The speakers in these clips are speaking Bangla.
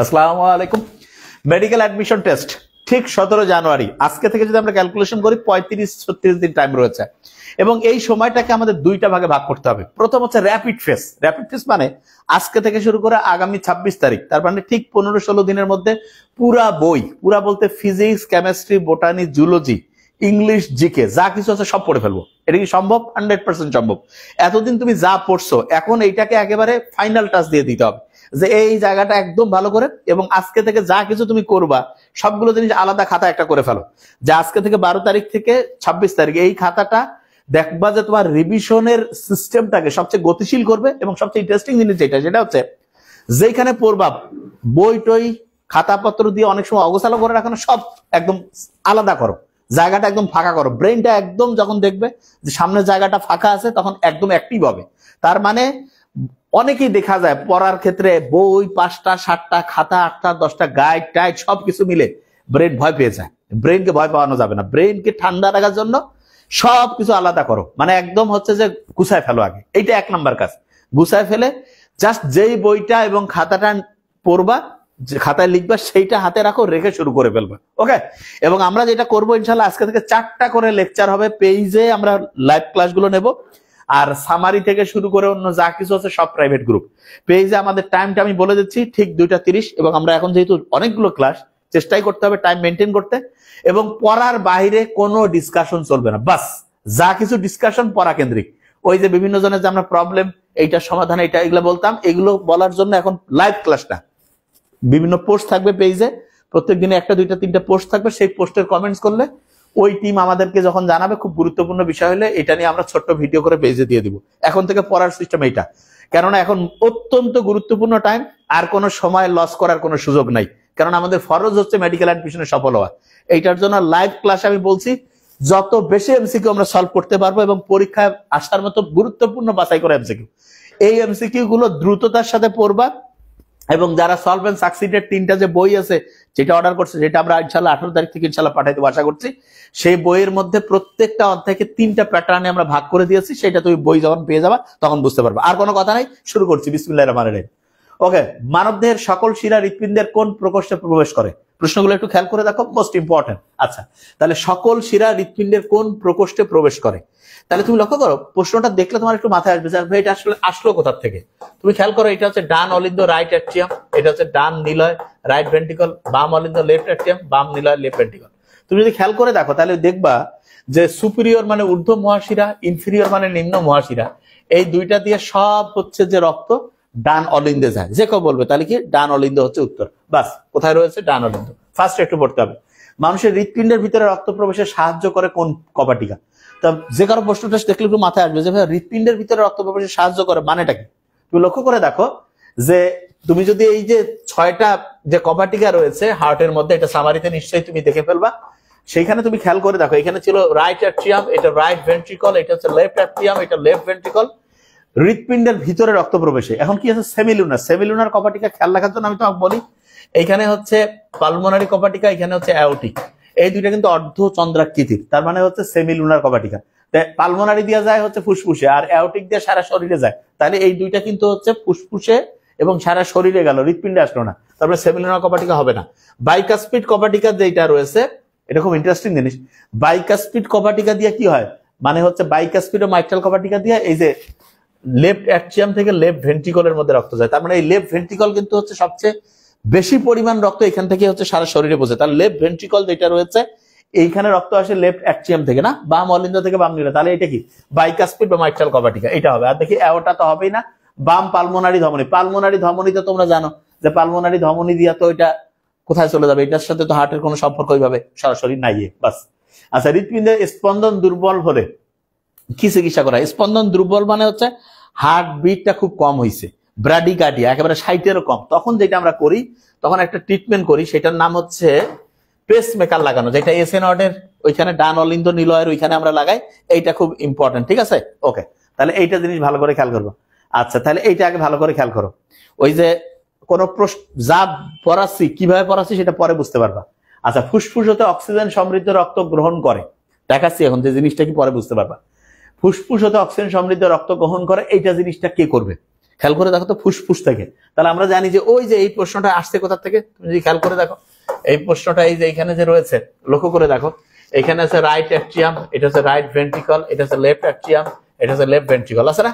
আসসালামু আলাইকুম। মেডিকেল অ্যাডমিশন টেস্ট ঠিক 17 জানুয়ারি। আজকে থেকে যদি আমরা ক্যালকুলেশন করি 35-36 দিন টাইম রয়েছে এবং এই সময়টাকে আমাদের দুইটা ভাগে ভাগ করতে হবে। প্রথম হচ্ছে র্যাপিড ফেজ। র্যাপিড ফেজ মানে আজকে থেকে শুরু করে আগামী 26 তারিখ, তার মানে ঠিক 15-16 দিনের মধ্যে পুরা বই, পুরা বলতে physics, chemistry, botany, zoology, English, GK যা কিছু আছে সব পড়ে ফেলবো। এটা কি সম্ভব? 100% সম্ভব। এতদিন তুমি যা পড়ছো এখন এইটাকে একেবারে ফাইনাল টাচ দিয়ে দিতে হবে যে এই জায়গাটা একদম ভালো করে, এবং আজকে থেকে যা কিছু তুমি করবা সবগুলো জিনিস আলাদা খাতা একটা করে ফেলো। যে আজকে থেকে 12 তারিখ থেকে 26 তারিখ এই খাতাটা দেখবা যে তোমার রিভিশনের সিস্টেমটাকে সবচেয়ে গতিশীল করবে। এবং সবচেয়ে ইন্টারেস্টিং জিনিস যেটা হচ্ছে যেখানে পড়বা বই টই খাতাপত্র দিয়ে অনেক সময় অগোছালো করে রাখানো, সব একদম আলাদা করো, জায়গাটা একদম ফাঁকা করো। ব্রেনটা একদম যখন দেখবে যে সামনের জায়গাটা ফাঁকা আছে তখন একদম অ্যাক্টিভ হবে। তার মানে অনেকেই দেখা যায় পড়ার ক্ষেত্রে বই 5টা 7টা খাতা 8টা 10টা গাইড টাইড সবকিছু মিলে ব্রেন ভয় পেয়ে যায়। ব্রেনকে ভয় পাওয়ানো যাবে না। ব্রেনকে ঠান্ডা রাখার জন্য সবকিছু আলাদা করো, মানে একদম হচ্ছে যে গুছায় ফেলো আগে। এইটা 1 নাম্বার কাজ। গুছায় ফেলে জাস্ট যেই বইটা এবং খাতাটা পড়বা, যে খাতায় লিখবা সেইটা হাতে রাখো, রেখে শুরু করে ফেলবা। ওকে। এবং আমরা যেটা করবো ইনশাল্লাহ আজকে থেকে 4টা করে লেকচার হবে। পেজে আমরা লাইভ ক্লাসগুলো নেব, আর সামারি থেকে শুরু করে অন্য যা কিছু আছে সব প্রাইভেট গ্রুপ। পেজে আমাদের টাইমটা আমি বলে দিচ্ছি, ঠিক 2:30। এবং আমরা এখন যেহেতু অনেকগুলো ক্লাস, চেষ্টাই করতে হবে টাইম মেনটেন করতে। এবং পড়ার বাইরে কোনো ডিসকাশন চলবে না। বাস যা কিছু ডিসকাশন পড়া কেন্দ্রিক। ওই যে বিভিন্ন জনের যে আমরা প্রবলেম, এইটার সমাধান, এইটা এগুলো বলতাম, এগুলো বলার জন্য এখন লাইভ ক্লাসটা। বিভিন্ন পোস্ট থাকবে পেজে, প্রত্যেক দিনে 1টা 2টা 3টা পোস্ট থাকবে। সেই পোস্টের কমেন্টস করলে ওই টিম আমাদেরকে যখন জানাবে খুব গুরুত্বপূর্ণ বিষয় হলে এটা নিয়ে আমরা ছোট্ট ভিডিও করে পেজে দিয়ে দিব। এখন থেকে পড়ার সিস্টেম এইটা, কেননা এখন অত্যন্ত গুরুত্বপূর্ণ টাইম। আর কোনো সময় লস করার কোনো সুযোগ নাই, কারণ আমাদের ফরজ হচ্ছে মেডিকেল অ্যাডমিশনে সফল হওয়া। এইটার জন্য লাইভ ক্লাস আমি বলছি যত বেশি এমসিকিউ আমরা সলভ করতে পারবো এবং পরীক্ষায় আসার মতো গুরুত্বপূর্ণ বাছাই করে এমসিকিউ, এই এমসিকিউ গুলো দ্রুততার সাথে পড়বা। এবং যারা সলভ এন্ড সাকসিডের 3টা যে বই আছে যেটা অর্ডার করছে, যেটা আমরা ইনশাল্লাহ 18 তারিখ থেকে ইনশাল্লাহ পাঠাইতে আশা করছি, সেই বইয়ের মধ্যে প্রত্যেকটা অধ্যায়কে 3টা প্যাটার্নে আমরা ভাগ করে দিয়েছি। সেটা তুমি বই যখন পেয়ে যাবা তখন বুঝতে পারবা। আর কোনো কথা নাই, শুরু করছি। বিসমিল্লাহির রহমানির রহিম। ওকে। মানবদেহের সকল শিরা হৃৎপিণ্ডের কোন প্রকোষ্ঠে প্রবেশ করে? প্রশ্নগুলো একটু খেয়াল করে দেখো, মোস্ট ইম্পর্টেন্ট। আচ্ছা, তাহলে সকল শিরা হৃৎপিণ্ডের কোন প্রকোষ্ঠে প্রবেশ করে? তাহলে তুমি লক্ষ্য করো, প্রশ্নটা দেখলে তোমার একটু মাথায় আসবে যে এটা আসলে আসলো কোথা থেকে। তুমি খেয়াল করো, এটা হচ্ছে ডান অলিন্দ রাইট অ্যাট্রিয়াম, এটা হচ্ছে ডান নিলয় রাইট ভেন্ট্রিকল, বাম অলিন্দ লেফট অ্যাট্রিয়াম, বাম নিলয় লেফট ভেন্ট্রিকল। তুমি যদি খেয়াল করে দেখো তাহলে দেখবা যে সুপিরিয়র মানে ঊর্ধ্ব মহাশিরা, ইনফিরিয়র মানে নিম্ন মহাশিরা, এই দুইটা দিয়ে সব হচ্ছে যে রক্ত ডান অলিন্দে যায়। যে কেউ বলবে তাহলে কি ডান অলিন্দ হচ্ছে উত্তর। বাস, কোথায় রয়েছে? ডান অলিন্দ। ফার্স্ট একটু পড়তে হবে। মানুষের হৃৎপিণ্ডের ভিতরে রক্ত প্রবেশে সাহায্য করে কোন কপাটিকা? তা যে কারো প্রশ্নটা দেখলে একটু মাথায় আসবে যে হৃৎপিণ্ডের ভিতরে রক্ত প্রবেশে সাহায্য করে মানেটা কি? তুমি লক্ষ্য করে দেখো যে তুমি যদি এই যে 6টা যে কপাটিকা রয়েছে হার্টের মধ্যে, এটা সামারিতে নিশ্চয়ই তুমি দেখে ফেলবা। সেইখানে তুমি খেয়াল করে দেখো, এখানে ছিল রাইট অ্যাট্রিয়াম, এটা রাইট ভেন্ট্রিকল, এটা হচ্ছে লেফট অ্যাট্রিয়াম, এটা লেফট ভেন্ট্রিকল। হৃৎপিণ্ডের ভিতরে রক্ত প্রবেশে এখন কি আছে? সেমিলুনার। সেমিলুনার কপাটিকা খেয়াল রাখার জন্য আমি তোমাকে বলি, এইখানে হচ্ছে পালমোনারি কপাটিকা, এখানে হচ্ছে অ্যাওটিক। এই দুইটা কিন্তু অর্ধচন্দ্রাকৃতির, তার মানে হচ্ছে সেমিলুনার কপাটিকা। পালমোনারি দিয়ে যায় হচ্ছে ফুসফুসে, আর অ্যাওটিক দিয়ে সারা শরীরে যায়। তাহলে এই দুইটা কিন্তু হচ্ছে ফুসফুসে এবং সারা শরীরে গেল, হৃৎপিণ্ডে আসলো না, তারপরে সেমিলুনার কপাটিকা হবে না। বাইকাসপিড কপাটিকা যেটা রয়েছে, এটা খুব ইন্টারেস্টিং জিনিস। বাইকাসপিড কপাটিকা দিয়ে কি হয়? মানে হচ্ছে বাইকাসপিড ও মাইট্রাল কপাটিকা দিয়ে এই যে লেফট অ্যাট্রিয়াম থেকে লেফট ভেন্ট্রিকলের মধ্যে রক্ত যায়। তার মানে এই লেফট ভেন্ট্রিকল কিন্তু হচ্ছে সবচেয়ে বেশি পরিমাণ রক্ত এখান থেকে হচ্ছে সারা শরীরে পৌঁছে। তার লেফট ভেন্ট্রিকল যেটা রয়েছে এইখানে রক্ত আসে লেফট অ্যাট্রিয়াম থেকে, না বাম অলিন্দ থেকে বাম নিলে। তাহলে এটা কি? বাইকাসপিড বা মাইট্রাল কপাটিকা, এটা হবে। আর দেখি অ্যাওটা তো হবেই না। বাম পালমোনারি ধমনী। পালমোনারি ধমনী তো তোমরা জানো যে পালমোনারি ধমনী দিয়া তো এটা কোথায় চলে যাবে? এটার সাথে তো হার্টের কোনো সম্পর্ক ওইভাবে সরাসরি নাই। বাস। আচ্ছা, হৃৎপিণ্ডের স্পন্দন দুর্বল হলে কি চিকিৎসা করা? স্পন্দন দুর্বল মানে হচ্ছে হার্ট বিটটা খুব কম হয়েছে, ব্রাডিকার্ডিয়া একেবারে 60-এরও কম। তখন যেটা আমরা করি, তখন একটা ট্রিটমেন্ট করি, সেটার নাম হচ্ছে পেস মেকার লাগানো, যেটা এসএন অর্ডের ওইখানে ডান অলিন্দ নিলয়ের ওইখানে আমরা লাগাই। এইটা খুব ইম্পর্টেন্ট, ঠিক আছে? ওকে। তাহলে এইটা জিনিস ভালো করে খেয়াল করবো। আচ্ছা, তাহলে এইটা আগে ভালো করে খেয়াল করো। ওই যে কোন প্রশ্ন যা পড়াচ্ছি, কিভাবে পড়াচ্ছি সেটা পরে বুঝতে পারবা। আচ্ছা, ফুসফুস হতে অক্সিজেন সমৃদ্ধ রক্ত গ্রহণ করে, দেখাচ্ছি এখন যে জিনিসটা কি, পরে বুঝতে পারবা। ফুসফুস হতে অক্সিজেন সমৃদ্ধ রক্ত গ্রহণ করে, এইটা জিনিসটা কে করবে? খেয়াল করে দেখো তো, ফুসফুস থেকে। তাহলে আমরা জানি যে ওই যে এই প্রশ্নটা আসছে কোথা থেকে, তুমি যদি খেয়াল করে দেখো এই প্রশ্নটা এই যে এখানে যে রয়েছে, লক্ষ্য করে দেখো, এখানে আছে রাইট অ্যাট্রিয়াম, এটা হচ্ছে রাইট ভেন্ট্রিকল, এটা হচ্ছে লেফট অ্যাট্রিয়াম, এটা হচ্ছে লেফট ভেন্ট্রিকল, আছে না?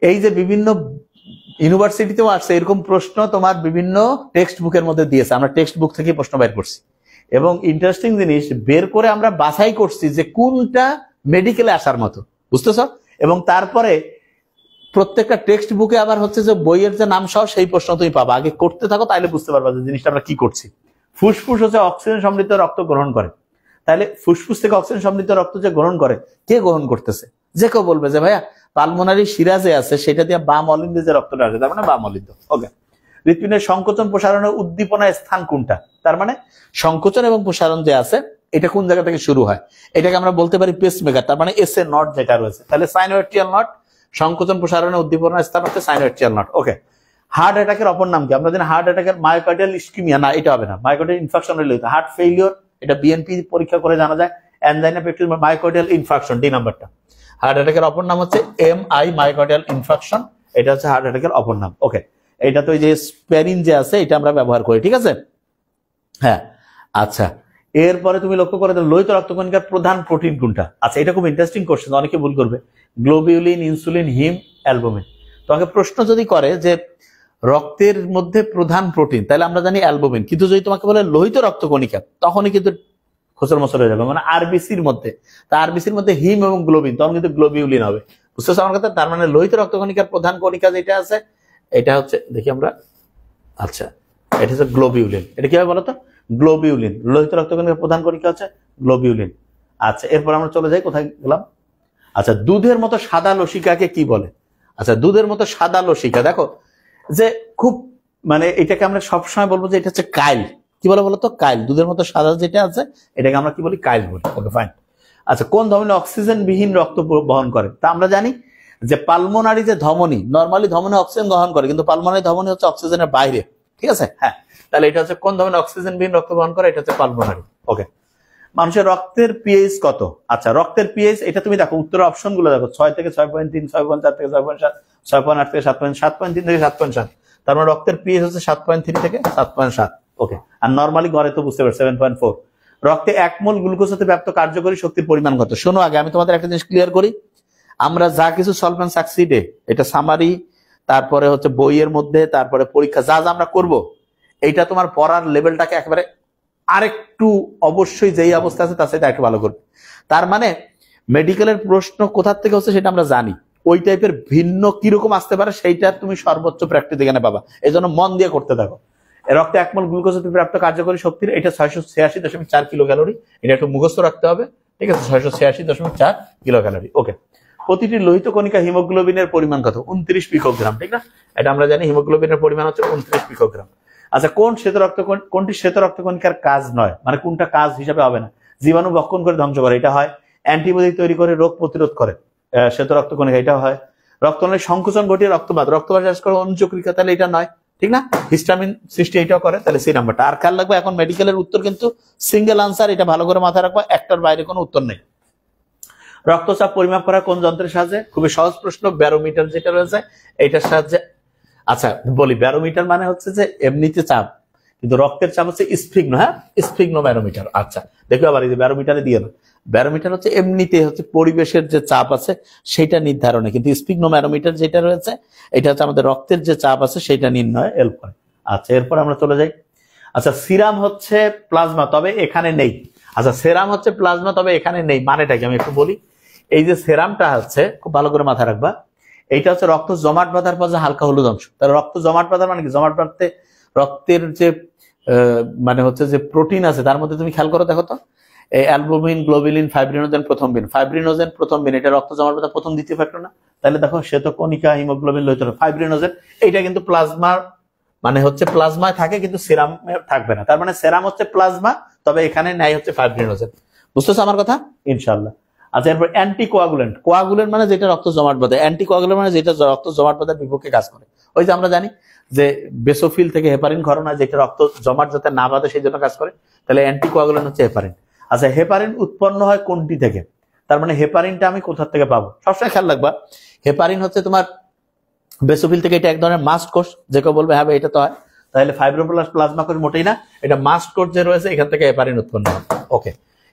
এই যে বিভিন্ন ইউনিভার্সিটিতেও আসছে এরকম প্রশ্ন, তোমার বিভিন্ন টেক্সট বুকের মধ্যে দিয়েছে, আমরা টেক্সট বুক থেকে প্রশ্ন বের করছি, এবং ইন্টারেস্টিং জিনিস বের করে আমরা বাছাই করছি যে কোনটা মেডিকেলে আসার মতো, বুঝতেছ? এবং তারপরে প্রত্যেকটা টেক্সট বুকে আবার হচ্ছে যে বইয়ের যে নাম সহ সেই প্রশ্ন তুমি পাবা, আগে করতে থাকো, তাইলে বুঝতে পারবা যে জিনিসটা আমরা কি করছি। ফুসফুস হচ্ছে অক্সিজেন সমৃদ্ধ রক্ত গ্রহণ করে, তাহলে ফুসফুস থেকে অক্সিজেন সমৃদ্ধ রক্ত যে গ্রহণ করে, কে গ্রহণ করতেছে? যে কেউ বলবে যে ভাইয়া পালমোনারি শিরাজে আছে, সেটা দিয়ে বাম অলিন্দে যে রক্তটা আসে, তার মানে বাম অলিন্দ। ওকে, হৃৎপিণ্ডের সংকোচন প্রসারণের উদ্দীপনার স্থান কোনটা? তার মানে সংকোচন এবং প্রসারণ যে আছে এটা কোন জায়গা থেকে শুরু হয়, এটাকে আমরা বলতে পারি পেসমেকার, তার মানে এস এ নট যেটা রয়েছে, তাহলে সাইনোএট্রিয়াল নট, সংকোচন প্রসারণের উদ্দীপনার স্থান হচ্ছে সাইনোএট্রিয়াল নট। ওকে, হার্ট অ্যাটাকের অপর নাম কি? আমরা জানি হার্ট অ্যাটাকের মায়োকার্ডিয়াল ইসকিমিয়া, না এটা হবে না, মায়োকার্ডিয়াল ইনফাকশন হলে হতো। হার্ট ফেইলিওর, এটা বিএনপি পরীক্ষা করে জানা যায়, angina peptic myocardial infarction, D নাম্বারটা। হার্ট অ্যাটাকের অপর নাম হচ্ছে এমআই মায়োকার্ডিয়াল ইনফাকশন, এটা হচ্ছে হার্ট অ্যাটাকের অপর নাম। ওকে, এটা তো এই যে স্প্যারিন যে আছে এটা আমরা ব্যবহার করি, ঠিক আছে? হ্যাঁ, আচ্ছা, এরপরে তুমি লক্ষ্য করে দাও লোহিত রক্তকণিকার প্রধান প্রোটিন কোনটা? আচ্ছা, এটা খুব ইন্টারেস্টিং কোশ্চেন, অনেকে ভুল করবে। গ্লোবিউলিন, ইনসুলিন, হিম, অ্যালবুমিন। তোমাকে প্রশ্ন যদি করে যে রক্তের মধ্যে প্রধান প্রোটিন, তাহলে আমরা জানি অ্যালবুমিন, কিন্তু যদি তোমাকে বলে লোহিত রক্তকণিকা, তখনই কিন্তু খোঁচর মচর হয়ে যাবে, মানে আরবিসির মধ্যে, তা আরবিসির মধ্যে হিম এবং গ্লোবিন, তখন কিন্তু গ্লোবিউলিন হবে, বুঝতেছো আমার কথা? তার মানে লোহিত রক্তকণিকার প্রধান কণিকা যেটা আছে এটা হচ্ছে, দেখি আমরা, আচ্ছা এটা হচ্ছে গ্লোবিউলিন। এটা কি হবে বলতো? গ্লোবিউলিন, লোহিত রক্তকণিকার প্রধান কণিকা হচ্ছে গ্লোবিউলিন। আচ্ছা, এরপর আমরা চলে যাই, কোথায় গেলাম? আচ্ছা, দুধের মতো সাদা লসিকাকে কি বলে? আচ্ছা, দুধের মতো সাদা লসিকা, দেখো যে খুব, মানে এটাকে আমরা সবসময় বলবো যে এটা হচ্ছে কাইল। কি বলে বলতো? কাইল। দুধের মতো সাদা যেটা আছে এটাকে আমরা কি বলি? কাইল বলি। ওকে, ফাইন। আচ্ছা, কোন ধমনী অক্সিজেন বিহীন রক্ত বহন করে? তা আমরা জানি যে পালমোনারি যে ধমনী, নর্মালি ধমনী অক্সিজেন গ্রহণ করে, কিন্তু পালমোনারি ধমনী হচ্ছে অক্সিজেনের বাইরে, ঠিক আছে? হ্যাঁ, তাহলে এটা হচ্ছে কোন ধমনী অক্সিজেন বিহীন রক্ত বহন করে? এটা হচ্ছে পালমোনারি। ওকে, মানুষের রক্তের পিএইচ কত? আচ্ছা, রক্তের পিএইচ এটা তুমি দেখো, উত্তরের অপশন গুলো দেখো, 6 থেকে 6.3, 6.4 থেকে 6.7, 6.8 থেকে 7.3 থেকে 7.7, তার মানে রক্তের পিএইচ হচ্ছে 7.3 থেকে 7.7। ওকে, আর নর্মালি ঘরে তো বুঝতে পারছো 7.4। রক্তে 1 মোল গ্লুকোজ হতে প্রাপ্ত কার্যকরী শক্তির পরিমাণ কত? শোনো, আগে আমি তোমাদের একটা জিনিস ক্লিয়ার করি, আমরা যা কিছু সলভেন্ট সাকসিডে, এটা সামারি, তারপরে হচ্ছে বইয়ের মধ্যে, তারপরে পরীক্ষা যা যা আমরা করব, এইটা তোমার পড়ার লেভেলটাকে একেবারে আরেকটু অবশ্যই যেই অবস্থা আছে তার সাথে একটু ভালো করবে। তার মানে মেডিকেলের প্রশ্ন কোথা থেকে হচ্ছে সেটা আমরা জানি, ওই টাইপের ভিন্ন কিরকম আসতে পারে সেইটা তুমি সর্বোচ্চ প্র্যাকটিস এখানে পাবা, এই জন্য মন দিয়ে করতে থাকো। রক্তে 1 মোল গ্লুকোজ হতে প্রাপ্ত কার্যকরী শক্তির, এটা 686.4 কিলো ক্যালোরি, এটা একটু মুখস্থ রাখতে হবে, ঠিক আছে? 686.4 কিলো ক্যালোরি। ওকে, প্রতিটি লোহিত কণিকা হিমোগ্লোবিনের পরিমাণ কত? 29 পিকোগ্রাম, ঠিক না? এটা আমরা জানি, হিমোগ্লোবিনের পরিমাণ হচ্ছে 29 পিকোগ্রাম। আচ্ছা, কোনটি শ্বেত রক্তকণিকার কাজ নয়, মানে কোনটা কাজ হিসাবে হবে না? জীবাণু ভক্ষণ করে ধ্বংস করে, এটা হয়। অ্যান্টিবডি তৈরি করে রোগ প্রতিরোধ করে, শ্বেত রক্তকণিকা, এটা হয়। রক্তনালীর সংকোচন ঘটিয়ে রক্তপাত চাষ করে অনুচক্রিকা, তাহলে এটা নয়, ঠিক না? হিস্টামিন সৃষ্টি এটাও করে, তাহলে সি নাম্বারটা। আর খেয়াল রাখবো, এখন মেডিকেলের উত্তর কিন্তু সিঙ্গেল আনসার, এটা ভালো করে মাথায় রাখবো, একটার বাইরে কোনো উত্তর নেই। রক্তচাপ পরিমাপ করা কোন যন্ত্রের সাহায্যে? খুবই সহজ প্রশ্ন, ব্যারোমিটার যেটা রয়েছে এটার সাহায্যে। আচ্ছা বলি, ব্যারোমিটার মানে হচ্ছে যে এমনিতে চাপ, কিন্তু রক্তের চাপ হচ্ছে স্ফিগ্নো, হ্যাঁ, স্ফিগ্নো ব্যারোমিটার। আচ্ছা দেখো আবার এই যে ব্যারোমিটারে দিয়ে না, ব্যারোমিটার হচ্ছে এমনিতে হচ্ছে পরিবেশের যে চাপ আছে সেটা নির্ধারণে, কিন্তু স্ফিগ্নো ব্যারোমিটার যেটা রয়েছে এটা হচ্ছে আমাদের রক্তের যে চাপ আছে সেটা নির্ণয়ে হেল্প করে। আচ্ছা, এরপর আমরা চলে যাই। আচ্ছা, সিরাম হচ্ছে প্লাজমা, তবে এখানে নেই। আচ্ছা, সেরাম হচ্ছে প্লাজমা, তবে এখানে নেই, মানেটা কি আমি একটু বলি। এই যে সেরামটা হচ্ছে, খুব ভালো করে মাথায় রাখবা, এইটা হচ্ছে রক্ত জমাট বাঁধার পর যে হালকা হলুদ অংশ। তাহলে রক্ত জমাট বাঁধার মানে কি? জমাট বাঁধতে রক্তের যে মানে হচ্ছে যে প্রোটিন আছে তার মধ্যে তুমি খেয়াল করো, দেখো তো, এই অ্যালবুমিন, গ্লোবিলিন, ফাইব্রিনোজেন প্রথম বিন, ফাইব্রিনোজেন প্রথম বিন, এটা রক্ত জমাট বাঁধা প্রথম দ্বিতীয় ফ্যাক্টর না? তাহলে দেখো শ্বেতকণিকা, হিমোগ্লোবিন, লোহিত ফাইব্রিনোজেন, এইটা কিন্তু প্লাজমা, মানে হচ্ছে প্লাজমায় থাকে কিন্তু সেরামে থাকবে না। তার মানে সেরাম হচ্ছে প্লাজমা, তবে এখানে নাই হচ্ছে ফাইব্রিনোজেন। বুঝতেছো আমার কথা? ইনশাল্লাহ। আচ্ছা, এরপর অ্যান্টিকোয়াগুলেন্ট, কোয়াগুলেন্ট মানে যেটা রক্ত জমাট বাঁধে, অ্যান্টিকোয়াগুলেন্ট মানে যেটা রক্ত জমাট বাঁধার বিপক্ষে কাজ করে। ওই যে আমরা জানি যে বেসোফিল থেকে হেপারিন ঘটনা, যেটা রক্ত জমাট যাতে না বাঁধে সেই জন্য কাজ করে, তাহলে অ্যান্টিকোয়াগুলেন্ট হচ্ছে হেপারিন। আচ্ছা, হেপারিন উৎপন্ন হয় কোনটি থেকে? তার মানে হেপারিনটা আমি কোথা থেকে পাবো? সবসময় খেয়াল রাখবা, হেপারিন হচ্ছে তোমার বেসোফিল থেকে এটা এক ধরনের মাস্ট কোষ, যে কেউ বলবে হ্যাঁ এটা তো হয়, তাহলে ফাইব্রোব্লাস্ট প্লাজমা কোষ মোটেই না, এটা মাস্ট কোষ যে রয়েছে এখান থেকে হেপারিন উৎপন্ন হয়। ওকে,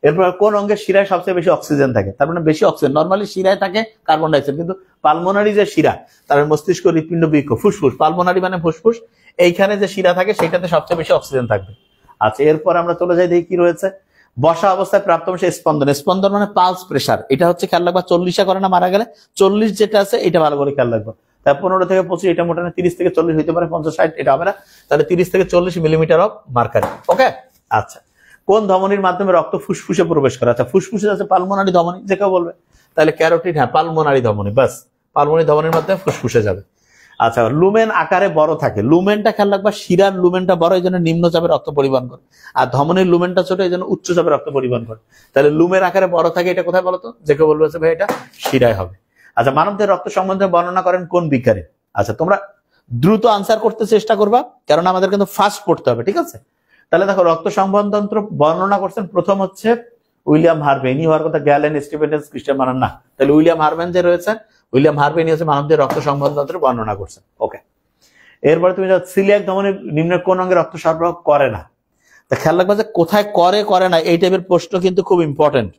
এরপর কোন অঙ্গের শিরায় সবচেয়ে বেশি অক্সিজেন থাকে? তার মানে বেশি অক্সিজেন নরমালি শিরায় থাকে কার্বন ডাইঅক্সাইড, কিন্তু পালমোনারি যে শিরা, তার মস্তিষ্ক, হৃৎপিণ্ড, বৃক্ক, ফুসফুস, পালমোনারি মানে ফুসফুস, এইখানে যে শিরা থাকে সেটাতে সবচেয়ে বেশি অক্সিজেন থাকবে। আচ্ছা, এরপর আমরা চলে যাই, দেখি কি রয়েছে। বসা অবস্থায় প্রাপ্ত স্পন্দন, স্পন্দন মানে পালস প্রেসার, এটা হচ্ছে খেয়াল রাখবা 40 করে না মারা গেলে, 40 যেটা আছে এটা ভালো করে খেয়াল রাখবা। তাই 15 থেকে 25, এটা মোটামুটি 30 থেকে 40 হইতে পারে, 50, 60 এটা হবে না, তাহলে 30 থেকে 40 মিলিমিটার অফ মার্কারি। ওকে, আচ্ছা, কোন ধমনির মাধ্যমে রক্ত ফুসফুসে প্রবেশ করে? আচ্ছা, ফুসফুসে আছে পালমোনারি ধমনী, যে কেউ বলবে, তাহলে ক্যারোটিড, হ্যাঁ পালমোনারি ধমনী, বাস পালমোনারি ধমনির মাধ্যমে ফুসফুসে যাবে। আচ্ছা, লুমেন আকারে বড় থাকে, লুমেনটা খেয়াল রাখবা, শিরার লুমেনটা বড়, এই জন্য নিম্নচাপে রক্ত পরিবহন করে, আর ধমনির লুমেনটা ছোট, এই জন্য উচ্চচাপে রক্ত পরিবহন করে। তাহলে লুমের আকারে বড় থাকে, এটা কোথায় বলতো? যে কেউ বলবে ভাই এটা শিরায় হবে। আচ্ছা, মানবদের রক্ত সম্বন্ধে বর্ণনা করেন কোন বিজ্ঞানী? আচ্ছা, তোমরা দ্রুত আনসার করতে চেষ্টা করবা, কারণ আমাদের কিন্তু ফাস্ট পড়তে হবে, ঠিক আছে? তাহলে দেখো, রক্ত সংবহনতন্ত্র বর্ণনা করছেন প্রথম হচ্ছে উইলিয়াম হারভে, ইনি হওয়ার কথা গ্যালেন, স্টিভেন্স, ক্রিস্টিয়ান মানান না, তাহলে উইলিয়াম হারভেন যে রয়েছেন, উইলিয়াম হারভে হচ্ছে মানবদের রক্ত সংবহনতন্ত্র বর্ণনা করছেন। ওকে, এরপরে তুমি যাও, সিলিয়াক ধমনী নিম্নের কোন অঙ্গে রক্ত সরবরাহ করে না? তা খেয়াল রাখবা যে কোথায় করে না, এই টাইপের প্রশ্ন কিন্তু খুব ইম্পর্টেন্ট।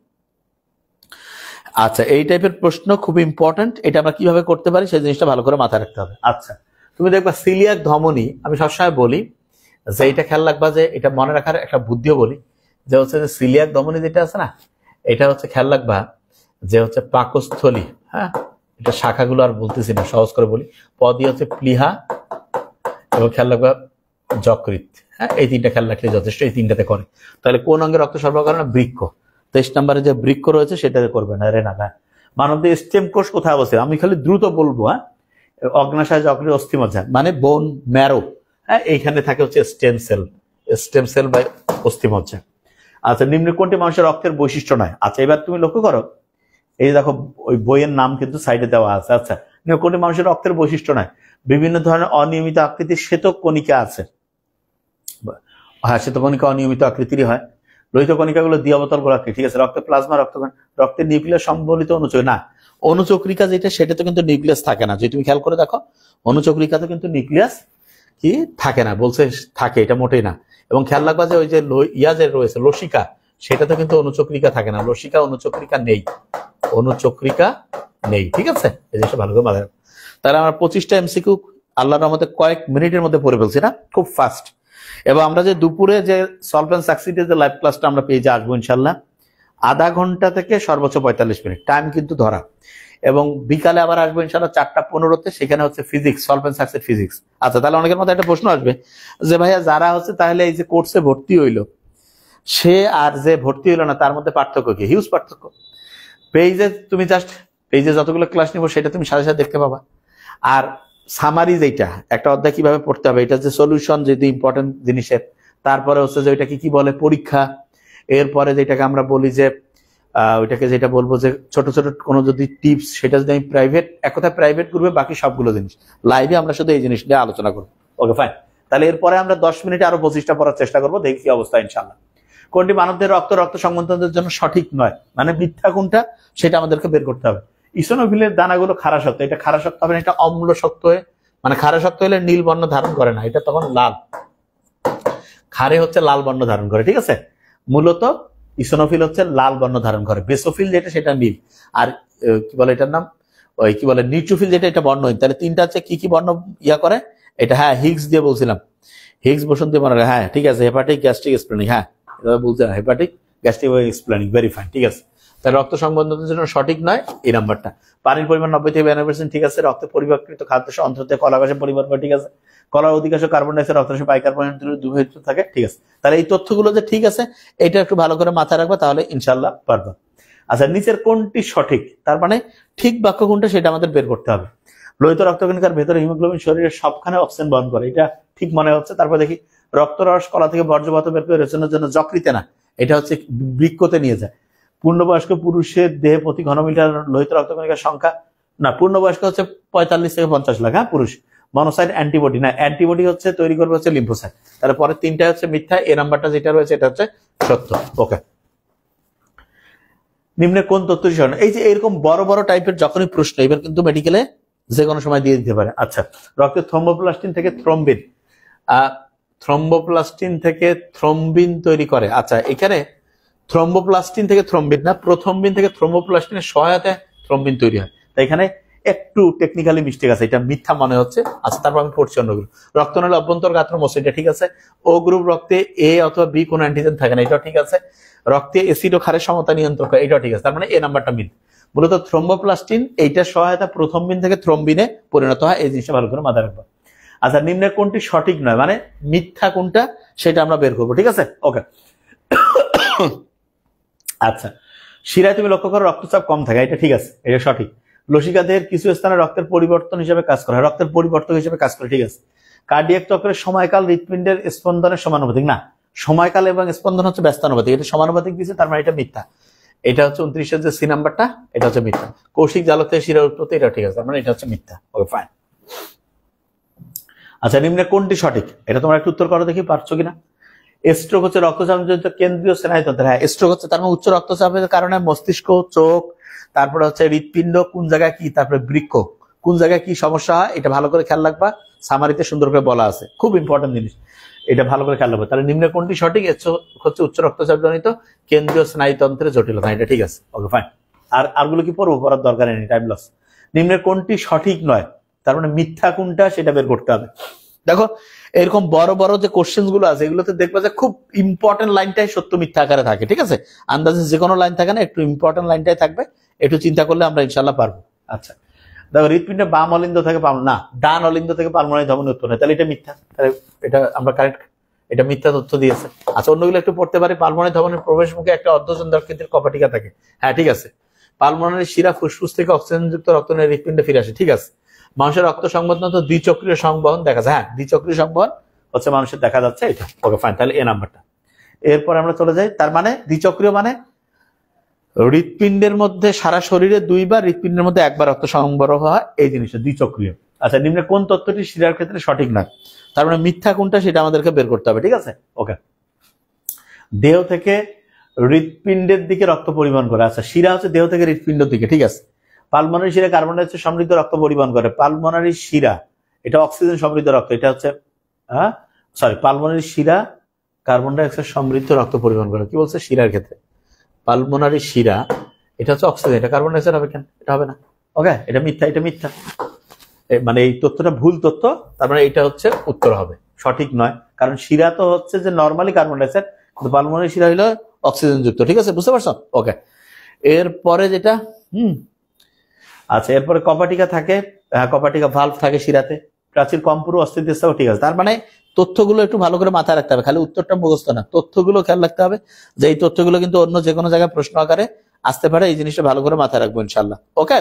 আচ্ছা, এই টাইপের প্রশ্ন খুব ইম্পর্টেন্ট, এটা আমরা কিভাবে করতে পারি সেই জিনিসটা ভালো করে মাথায় রাখতে হবে। আচ্ছা, তুমি দেখবা সিলিয়াক ধমনী, আমি সবসময় বলি যে এটা খেয়াল রাখবা, যে এটা মনে রাখার একটা বুদ্ধিও বলি, যে হচ্ছে যে সিলিয়াক ধমনী যেটা আছে না, এটা হচ্ছে খেয়াল রাখবা যে হচ্ছে পাকস্থলী, হ্যাঁ, এটা শাখাগুলো আর বলতেছি না, সহজ করে বলি, পদই হচ্ছে প্লীহা এবং খেয়াল রাখবা যকৃৎ, হ্যাঁ, এই তিনটা খেয়াল রাখলে যথেষ্ট, এই তিনটাতে করে। তাহলে কোন অঙ্গে রক্ত সরবরাহ করে না? বৃক্ক। 23 নম্বরে যে বৃক্ক রয়েছে সেটাতে করবে না, রে না। মানবদের স্টেম কোষ কোথায় অবস্থিত? আমি খালি দ্রুত বলবো, হ্যাঁ, অগ্নাশয়, যকৃৎ, অস্থিমজ্জা মানে বোন ম্যারো, হ্যাঁ, এইখানে থাকে হচ্ছে স্টেম সেল বা অস্থিমজ্জা। আচ্ছা, নিম্নে কোনটি মানুষের রক্তের বৈশিষ্ট্য নয়? আচ্ছা, এবার তুমি লক্ষ্য করো, এই দেখো ওই বইয়ের নাম কিন্তু সাইডে দেওয়া আছে। আচ্ছা, কোনটি মানুষের রক্তের বৈশিষ্ট্য নয়? বিভিন্ন ধরনের অনিয়মিত আকৃতির শ্বেতক কণিকা আছে, হ্যাঁ, শ্বেতকণিকা অনিয়মিত আকৃতিরই হয়। লোহিত কণিকাগুলো দ্বিঅবতল গোলাকৃতি, ঠিক আছে। রক্তের প্লাজমা, রক্তের নিউক্লিয়াস সম্বলিত অনুচক্রিকা না, অনুচক্রিকা যেটা সেটাতে কিন্তু নিউক্লিয়াস থাকে না, যদি তুমি খেয়াল করে দেখো, অনুচক্রিকাতে কিন্তু নিউক্লিয়াস কি থাকে না, বলছে থাকে, এটা মোটেই না। এবং খেয়াল রাখবা যে ওই যে ইয়া যে রয়েছে লসিকা, সেটাতে কিন্তু অনুচক্রিকা থাকে না, লসিকা অনুচক্রিকা নেই, অনুচক্রিকা নেই, ঠিক আছে, এই জিনিসটা ভালো করে মাথায় রাখো। তাহলে আমরা 25টা এমসিকিউ আল্লাহর রহমতে কয়েক মিনিটের মধ্যে পড়ে ফেলছি না, খুব ফাস্ট। এবং আমরা যে দুপুরে যে সলভেন্ট সাকসিডের যে লাইভ ক্লাসটা আমরা পেয়ে আসবো ইনশাল্লাহ, আধা ঘন্টা থেকে সর্বোচ্চ 45 মিনিট টাইম কিন্তু ধরা, এবং বিকালে আবার আসবো ইনশাল্লাহ 4টা 15-তে, সেখানে হচ্ছে ফিজিক্স, সলভেন্ট সাকসিড ফিজিক্স। আচ্ছা, তাহলে অনেকের মধ্যে একটা প্রশ্ন আসবে যে ভাইয়া যারা হচ্ছে তাহলে এই যে কোর্সে ভর্তি হইলো, সে আর যে ভর্তি হইলো না, তার মধ্যে পার্থক্য কি? হিউজ পার্থক্য। পেজে তুমি জাস্ট পেজে যতগুলো ক্লাস নিবো সেটা তুমি সাথে সাথে দেখতে পাবা, আর সামারি যেটা একটা অধ্যায় কিভাবে পড়তে হবে, এটা যে সলিউশন যেটি ইম্পর্টেন্ট জিনিসের, তারপরে হচ্ছে যে ওইটাকে কি বলে পরীক্ষা, এরপরে যেটাকে আমরা বলি যে ওইটাকে যেটা বলবো যে ছোট ছোট কোনো যদি টিপস, সেটা যদি আমি প্রাইভেট, এক কথায় প্রাইভেট করবে, বাকি সবগুলো জিনিস লাইভে আমরা শুধু এই জিনিস নিয়ে আলোচনা করবো। ওকে, ফাইন। তাহলে এরপরে আমরা 10 মিনিটে আরো 25টা পড়ার চেষ্টা করবো, দেখি কি অবস্থা ইনশাল্লাহ। কোনটি মানবদের রক্ত সংবহনের জন্য সঠিক নয়, মানে মিথ্যা কোনটা সেটা আমাদেরকে বের করতে হবে। ইসোনোফিলের দানাগুলো খারা শক্ত, এটা খারা শক্ত হবে না, এটা অম্ল শক্ত হয়ে, মানে খারা শক্ত হলে নীল বর্ণ ধারণ করে না, এটা তখন লাল, খারে হচ্ছে লাল বর্ণ ধারণ করে, ঠিক আছে। মূলত ইসোনোফিল হচ্ছে লাল বর্ণ ধারণ করে, বেসোফিল যেটা সেটা নীল, আর কি বলে এটার নাম, ওই কি বলে নিউট্রোফিল যেটা, এটা বর্ণহীন। তাহলে তিনটা হচ্ছে কি কি বর্ণ ইয়া করে এটা, হ্যাঁ হিগস দিয়ে বলছিলাম, হিগস বোসন দিয়ে মনে হয়, হ্যাঁ ঠিক আছে, হেপাটিক গ্যাস্ট্রিক স্প্লেনিক, হ্যাঁ এটা বলতে hepatic gastric splenic, very fine, ঠিক আছে। তাহলে রক্ত সংবহনের জন্য সঠিক নয় এই নাম্বারটা। পানির পরিমাণ 90-92%, ঠিক আছে। রক্তে পরিবাকৃত খাদ্য অন্তত কলাকষে পরিবার করে, ঠিক আছে। কলার অধিকাংশ কার্বন ডাইঅক্সাইড রক্তে বাইকার্বনেট দুর্ভিক্ষ থাকে, ঠিক আছে। তাহলে এই তথ্যগুলো যে ঠিক আছে, এটা একটু ভালো করে মাথায় রাখবা, তাহলে ইনশাল্লাহ পারবা। আচ্ছা, নিচের কোনটি সঠিক, তার মানে ঠিক বাক্য কোনটা সেটা আমাদের বের করতে হবে। লোহিত রক্তকণিকার ভেতরে হিমোগ্লোবিন শরীরের সবখানে অক্সিজেন বহন করে, এটা ঠিক মনে হচ্ছে। তারপর দেখি রক্তরস কলা থেকে বর্জ্যপদার্থ বের করে রেচনের জন্য যকৃতে না, এটা হচ্ছে বৃক্কতে নিয়ে যায়। পূর্ণবয়স্ক পুরুষের দেহে প্রতি ঘনমিটার লোহিত রক্তকণিকার সংখ্যা না, পূর্ণবয়স্ক হচ্ছে 45 থেকে 50 লাখ, হ্যাঁ পুরুষ। মনোসাইট অ্যান্টিবডি না, অ্যান্টিবডি হচ্ছে তৈরি করবে হচ্ছে লিম্ফোসাইট। তাহলে পরে তিনটা হচ্ছে মিথ্যা, এই নাম্বারটা যেটা রয়েছে এটা হচ্ছে সত্য। ওকে, নিম্নে কোন তথ্যটি সঠিক? এই যে এরকম বড় বড় টাইপের যখনই প্রশ্ন, এবার কিন্তু মেডিকেলে যে কোনো সময় দিয়ে দিতে পারে। আচ্ছা, রক্তে থ্রম্বোপ্লাস্টিন থেকে থ্রম্বিন, থ্রম্বোপ্লাস্টিন থেকে থ্রম্বিন তৈরি করে। আচ্ছা, এখানে থ্রম্বোপ্লাস্টিন থেকে থ্রম্বিন না, প্রথম্বিন থেকে থ্রম্বোপ্লাস্টিনের সহায়তায় থ্রম্বিন তৈরি হয়। তাই এখানে একটু টেকনিক্যালি মিস্টেক আছে, এটা মিথ্যা মনে হচ্ছে। আচ্ছা, তারপর আমি পড়ছি অন্যগুলো। রক্তনালী অভ্যন্তর গাত্র মসৃণ, এটা ঠিক আছে। ও গ্রুপ রক্তে এ অথবা বি কোনো অ্যান্টিজেন থাকে না, এটাও ঠিক আছে। রক্তে অ্যাসিড ও ক্ষারের সমতা নিয়ন্ত্রণ করে, এটাও ঠিক আছে। তার মানে এ নাম্বারটা মিল। মূলত থ্রম্বোপ্লাস্টিন এইটার সহায়তা প্রথম্বিন থেকে থ্রম্বিনে পরিণত হয়, এই জিনিসটা ভালো করে মাথায় রাখবো। আচ্ছা, নিম্নের কোনটি সঠিক নয়, মানে মিথ্যা কোনটা সেটা আমরা বের করবো, ঠিক আছে। ওকে। আচ্ছা, শিরায় তুমি লক্ষ্য করো রক্তচাপ কম থাকে, এটা ঠিক আছে, এটা সঠিক। লসিকা দেহের কিছু স্থানে রক্তের পরিবর্তন হিসেবে কাজ করে, রক্তের পরিবর্তন হিসেবে কাজ করে, ঠিক আছে। কার্ডিয়াক চক্রের সময়কাল হৃৎপিণ্ডের স্পন্দনের সমানুপাতিক না, সময়কাল এবং স্পন্দন হচ্ছে ব্যস্তানুপাতিক, এটা সমানুপাতিক দিচ্ছে, তার মানে এটা মিথ্যা। এটা হচ্ছে 29-এর যে সি নাম্বারটা, এটা হচ্ছে মিথ্যা। কৌশিক জালক থেকে শিরা উৎপত্তি, এটা ঠিক আছে, তার মানে এটা হচ্ছে মিথ্যা। ওকে, ফাইন। আচ্ছা, নিম্নে কোনটি সঠিক, এটা তোমরা একটু উত্তর করো দেখি, পারছো কিনা। স্ট্রোক হচ্ছে রক্তচাপজনিত কেন্দ্রীয় স্নায়ুতন্ত্র, হ্যাঁ স্ট্রোক হচ্ছে, তার মানে উচ্চ রক্তচাপের কারণে মস্তিষ্ক, চোখ, তারপরে হচ্ছে হৃৎপিণ্ড কোন জায়গায় কি, তারপরে বৃক্ক কোন জায়গায় কি সমস্যা হয়, এটা ভালো করে খেয়াল রাখবা। সামারিতে সুন্দর করে বলা আছে, খুব ইম্পর্টেন্ট জিনিস, এটা ভালো করে খেয়াল রাখবে। তাহলে নিম্নে কোনটি সঠিক, হচ্ছে উচ্চ রক্তচাপজনিত কেন্দ্রীয় স্নায়ুতন্ত্রের জটিলতা, এটা ঠিক আছে। ওকে, ফাইন। আরগুলো কি পড়বো, পড়ার দরকার নেই, টাইম লস। নিম্নের কোনটি সঠিক নয়, তার মানে মিথ্যা কোনটা সেটা বের করতে হবে। দেখো, এরকম বড় বড় যে কোশ্চেন গুলো আছে, এগুলোতে দেখবা যে খুব ইম্পর্টেন্ট লাইনটাই সত্য মিথ্যা আকারে থাকে, ঠিক আছে। আন্দাজে যে কোনো লাইন থাকে না, একটু ইম্পর্টেন্ট লাইনটাই থাকবে, একটু চিন্তা করলে আমরা ইনশাল্লাহ পারবো। আচ্ছা, দেখো, হৃৎপিণ্ডে বাম অলিন্দ থেকে না, ডান অলিন্দ থেকে পালমোনারি ধমনী উৎপন্ন হয়, তাহলে এটা মিথ্যা, তাহলে এটা আমরা কারেক্ট, এটা মিথ্যা তথ্য দিয়েছে। আচ্ছা, অন্যগুলো একটু পড়তে পারি। পালমোনারি ধমনীর প্রবেশ মুখে একটা অর্ধচন্দ্রাকৃতির কপাটিকা থাকে, হ্যাঁ ঠিক আছে। পালমোনারি শিরা ফুসফুস থেকে অক্সিজেনযুক্ত রক্ত নিয়ে হৃৎপিণ্ডে ফিরে আসে, ঠিক আছে। মানুষের রক্ত সংবহন তো দ্বিচক্রীয় সংবহন দেখা যায়, হ্যাঁ দ্বিচক্রীয় সংবহন হচ্ছে মানুষের দেখা যাচ্ছে, এটা ওকে, ফাইন। তাহলে এ নাম্বারটা। এরপর আমরা চলে যাই, তার মানে দ্বিচক্রীয় মানে হৃৎপিণ্ডের মধ্যে সারা শরীরে দুইবার, হৃৎপিণ্ডের মধ্যে একবার রক্ত সংবরণ হয়, এই জিনিসটা দ্বিচক্রীয়। আচ্ছা, নিম্নে কোন তথ্যটি শিরার ক্ষেত্রে সঠিক নয়, তার মানে মিথ্যা কোনটা সেটা আমাদেরকে বের করতে হবে, ঠিক আছে। ওকে। দেহ থেকে হৃৎপিণ্ডের দিকে রক্ত পরিবহন করে, আচ্ছা শিরা হচ্ছে দেহ থেকে হৃৎপিণ্ডের দিকে, ঠিক আছে। পালমোনারি শিরা কার্বন ডাই অক্সাইড সমৃদ্ধ রক্ত পরিবহন করে, পালমোনারি শিরা এটা অক্সিজেন সমৃদ্ধ রক্ত, এটা হচ্ছে পালমোনারি শিরা কার্বন ডাই অক্সাইড সমৃদ্ধ রক্ত পরিবহন করে, কি বলছে শিরার ক্ষেত্রে। পালমোনারি শিরা এটা হচ্ছে অক্সিজেন, এটা কার্বন ডাই অক্সাইড হবে কেন, এটা হবে না। ওকে, এটা মিথ্যা, এটা মিথ্যা, মানে এই তথ্যটা ভুল তথ্য, তার মানে এটা হচ্ছে উত্তর হবে, সঠিক নয়। কারণ শিরা তো হচ্ছে যে নর্মালি কার্বন ডাই অক্সাইড, কিন্তু পালমোনারি শিরা হলো অক্সিজেন যুক্ত, ঠিক আছে, বুঝতে পারছো। ওকে, এরপরে যেটা আচ্ছা, এরপরে কপাটিকা থাকে, কপাটিকা ভালভ থাকে শিরাতে, প্রাচীর কম্পুরু অস্থিতিস্থাপক, ঠিক আছে। তার মানে তথ্যগুলো একটু ভালো করে মাথায় রাখতে হবে, খালি উত্তরটা মুখস্থ না, তথ্যগুলো খেয়াল রাখতে হবে, যে এই তথ্যগুলো কিন্তু অন্য যে কোনো জায়গায় প্রশ্ন আকারে আসতে পারে, এই জিনিসটা ভালো করে মাথায় রাখবো ইনশাল্লাহ। ওকে,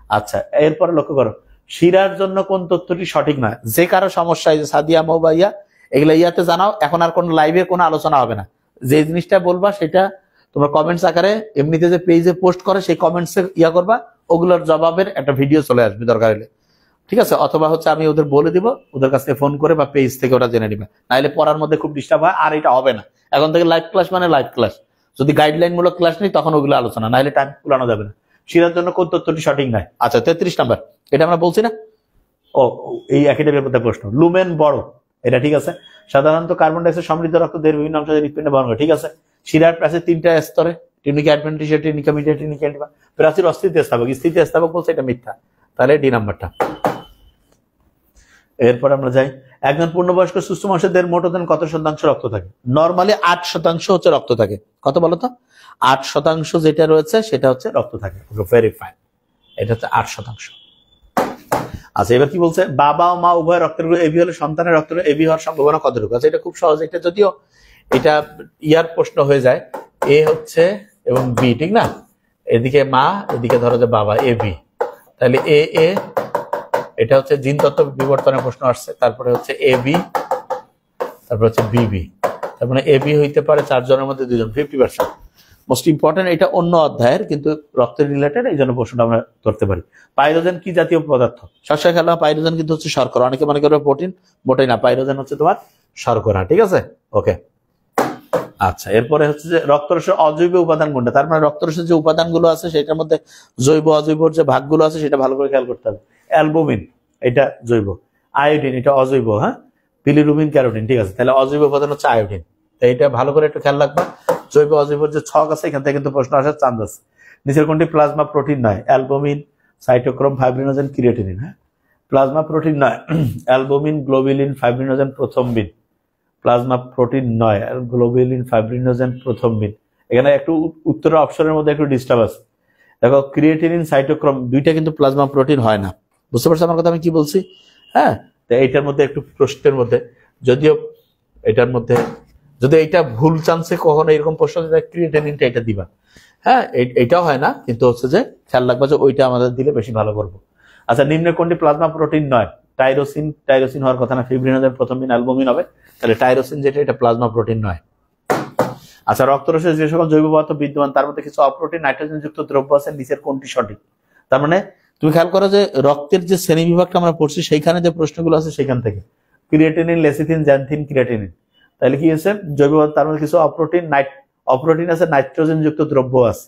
আচ্ছা, এরপরে লক্ষ্য করো, শিরার জন্য কোন তথ্যটি সঠিক নয়। যে কারো সমস্যা, এই যে সাদিয়া মৌবাইয়া, এগুলো ইয়াতে জানাও, এখন আর কোন লাইভে কোনো আলোচনা হবে না, যে জিনিসটা বলবা সেটা তোমার কমেন্টস আকারে, এমনিতে যে পেজে পোস্ট করে সেই কমেন্টসে ইয়া করবা, ওগুলোর জবাবের একটা ভিডিও চলে আসবে দরকার হলে, ঠিক আছে। অথবা হচ্ছে আমি ওদের বলে দিব, ওদের কাছ থেকে ফোন করে বা পেজ থেকে ওরা জেনে নিবে, নাহলে পড়ার মধ্যে খুব ডিস্টার্ব হয়, আর এটা হবে না। এখন থেকে লাইভ ক্লাস মানে লাইভ ক্লাস, যদি গাইডলাইন মূলক ক্লাস নেই তখন ওগুলো আলোচনা, নাহলে টাইম কুলানো যাবে না। শিরার জন্য কোন তথ্যটি সঠিক নয়, আচ্ছা 33 নাম্বার, এটা আমরা বলছি না, ও এই একাডেমির মধ্যে প্রশ্ন, লুমেন বড়, এটা ঠিক আছে। সাধারণত কার্বন ডাই অক্সাইড সমৃদ্ধ রক্ত দেহের বিভিন্ন অংশ হৃৎপিণ্ডে বহন করে, ঠিক আছে। শিরার প্রাচীর 3টা স্তরে, টিউনিকা অ্যাডভেন্টিশিয়া, টিউনিকা মিডিয়া, টিউনিকা অ্যান্টিভা। প্রাচীর অস্থিতিস্থাপক, স্থিতিস্থাপক বলছে, এটা মিথ্যা, তাহলে ডি নাম্বারটা। এরপর আমরা যাই, একজন পূর্ণবয়স্ক সুস্থ মানুষের দেহের মোট ওজন কত শতাংশ রক্ত থাকে। নর্মালি 8% হচ্ছে রক্ত থাকে, কত বলতো, 8% যেটা রয়েছে সেটা হচ্ছে রক্ত থাকে, ভেরি ফাইন, এটা হচ্ছে 8%। আচ্ছা, এবার কি বলছে, বাবা ও মা উভয় রক্তের গ্রুপ এবি হলে সন্তানের রক্তের এবি হওয়ার সম্ভাবনা কতটুকু। আচ্ছা, এটা খুব সহজ, এটা যদিও এটা ইয়ার প্রশ্ন হয়ে যায়, এ হচ্ছে এবং বি, ঠিক না, এদিকে মা, এদিকে ধরো যে বাবা, এ বি, তাহলে এ এ, এটা হচ্ছে জিন তত্ত্ব বিবর্তনের প্রশ্ন আসছে, তারপরে হচ্ছে এ বি, তারপর হচ্ছে বিবি, তার মানে এ বি হইতে পারে 4 জনের মধ্যে 2 জন, 50%। মোস্ট ইম্পর্টেন্ট, এটা অন্য অধ্যায়ের কিন্তু রক্তের রিলেটেড, এই জন্য প্রশ্নটা আমরা ধরতে পারি। পাইরোজেন কি জাতীয় পদার্থ, সবসময় খেলা, পাইরোজেন কিন্তু হচ্ছে শর্করা, অনেকে মনে করবে প্রোটিন, মোটেই না, পাইরোজেন হচ্ছে তোমার শর্করা, ঠিক আছে। ওকে, আচ্ছা, এরপরে হচ্ছে যে রক্তরসের অজৈব উপাদান কোনটা, তার মানে রক্তরসের যে উপাদানগুলো আছে সেটার মধ্যে জৈব অজৈব যে ভাগগুলো আছে সেটা ভালো করে খেয়াল করতে হবে। অ্যালবুমিন এটা জৈব, আয়োডিন এটা অজৈব, হ্যাঁ, বিলিরুবিন, ক্যারোটিন, ঠিক আছে। তাহলে অজৈব উপাদান হচ্ছে আয়োডিন। তো এটা ভালো করে একটু খেয়াল রাখবা, জৈব অজৈব যে ছক আছে এখান থেকে কিন্তু প্রশ্ন আসার চান্স আছে। নিচের কোনটি প্লাজমা প্রোটিন নয়? Albumin, cytochrome, fibrinogen, creatinine. হ্যাঁ, প্লাজমা প্রোটিন নয়, albumin, globulin, fibrinogen, প্রথমবিন। Plasma protein নয়, গ্লোবিলিন, ফাইব্রিনোজেন, প্রথমবিন। এখানে একটু উত্তরের অপশনের মধ্যে একটু ডিস্টার্ব আছে। দেখো ক্রিয়েটিনিন, সাইটোক্রোম দুইটা কিন্তু প্লাজমা প্রোটিন হয় না। বুঝতে পারছো আমার কথা আমি কি বলছি? হ্যাঁ, তো এইটার মধ্যে একটু প্রশ্নের মধ্যে, যদিও এটার মধ্যে যদি এইটা ভুল চান্সে কখনো এরকম প্রশ্ন ক্রিয়েটিনিনটা এটা দিবা, হ্যাঁ, এইটাও হয় না, কিন্তু হচ্ছে যে খেয়াল রাখবা যে ওইটা আমাদের দিলে বেশি ভালো করবো। আচ্ছা, নিম্নে কোনটি প্লাজমা প্রোটিন নয়? টাইরোসিন, টাইরোসিন হওয়ার কথা না, ফিব্রিনোজেন, প্রথমবিন, অ্যালবুমিন হবে। তাহলে টাইরোসিন যেটা এটা প্লাজমা প্রোটিন নয়। আচ্ছা, রক্তরসে যে সকল জৈব পদার্থ বিদ্যমান তার মধ্যে কিছু অপ্রোটিন নাইট্রোজেন যুক্ত দ্রব্য আছে, নিচের কোনটি সঠিক? তার মানে তুমি খেয়াল করো যে রক্তের যে শ্রেণী বিভাগটা আমরা পড়ছি সেইখানে যে প্রশ্নগুলো আছে সেখান থেকে ক্রিয়েটিনিন, লেসিথিন, জ্যান্থিন, ক্রিয়েটিনিন। তাহলে কি হয়েছে? জৈব পদার্থ তার মধ্যে কিছু অপ্রোটিন আছে, নাইট্রোজেন যুক্ত দ্রব্য আছে,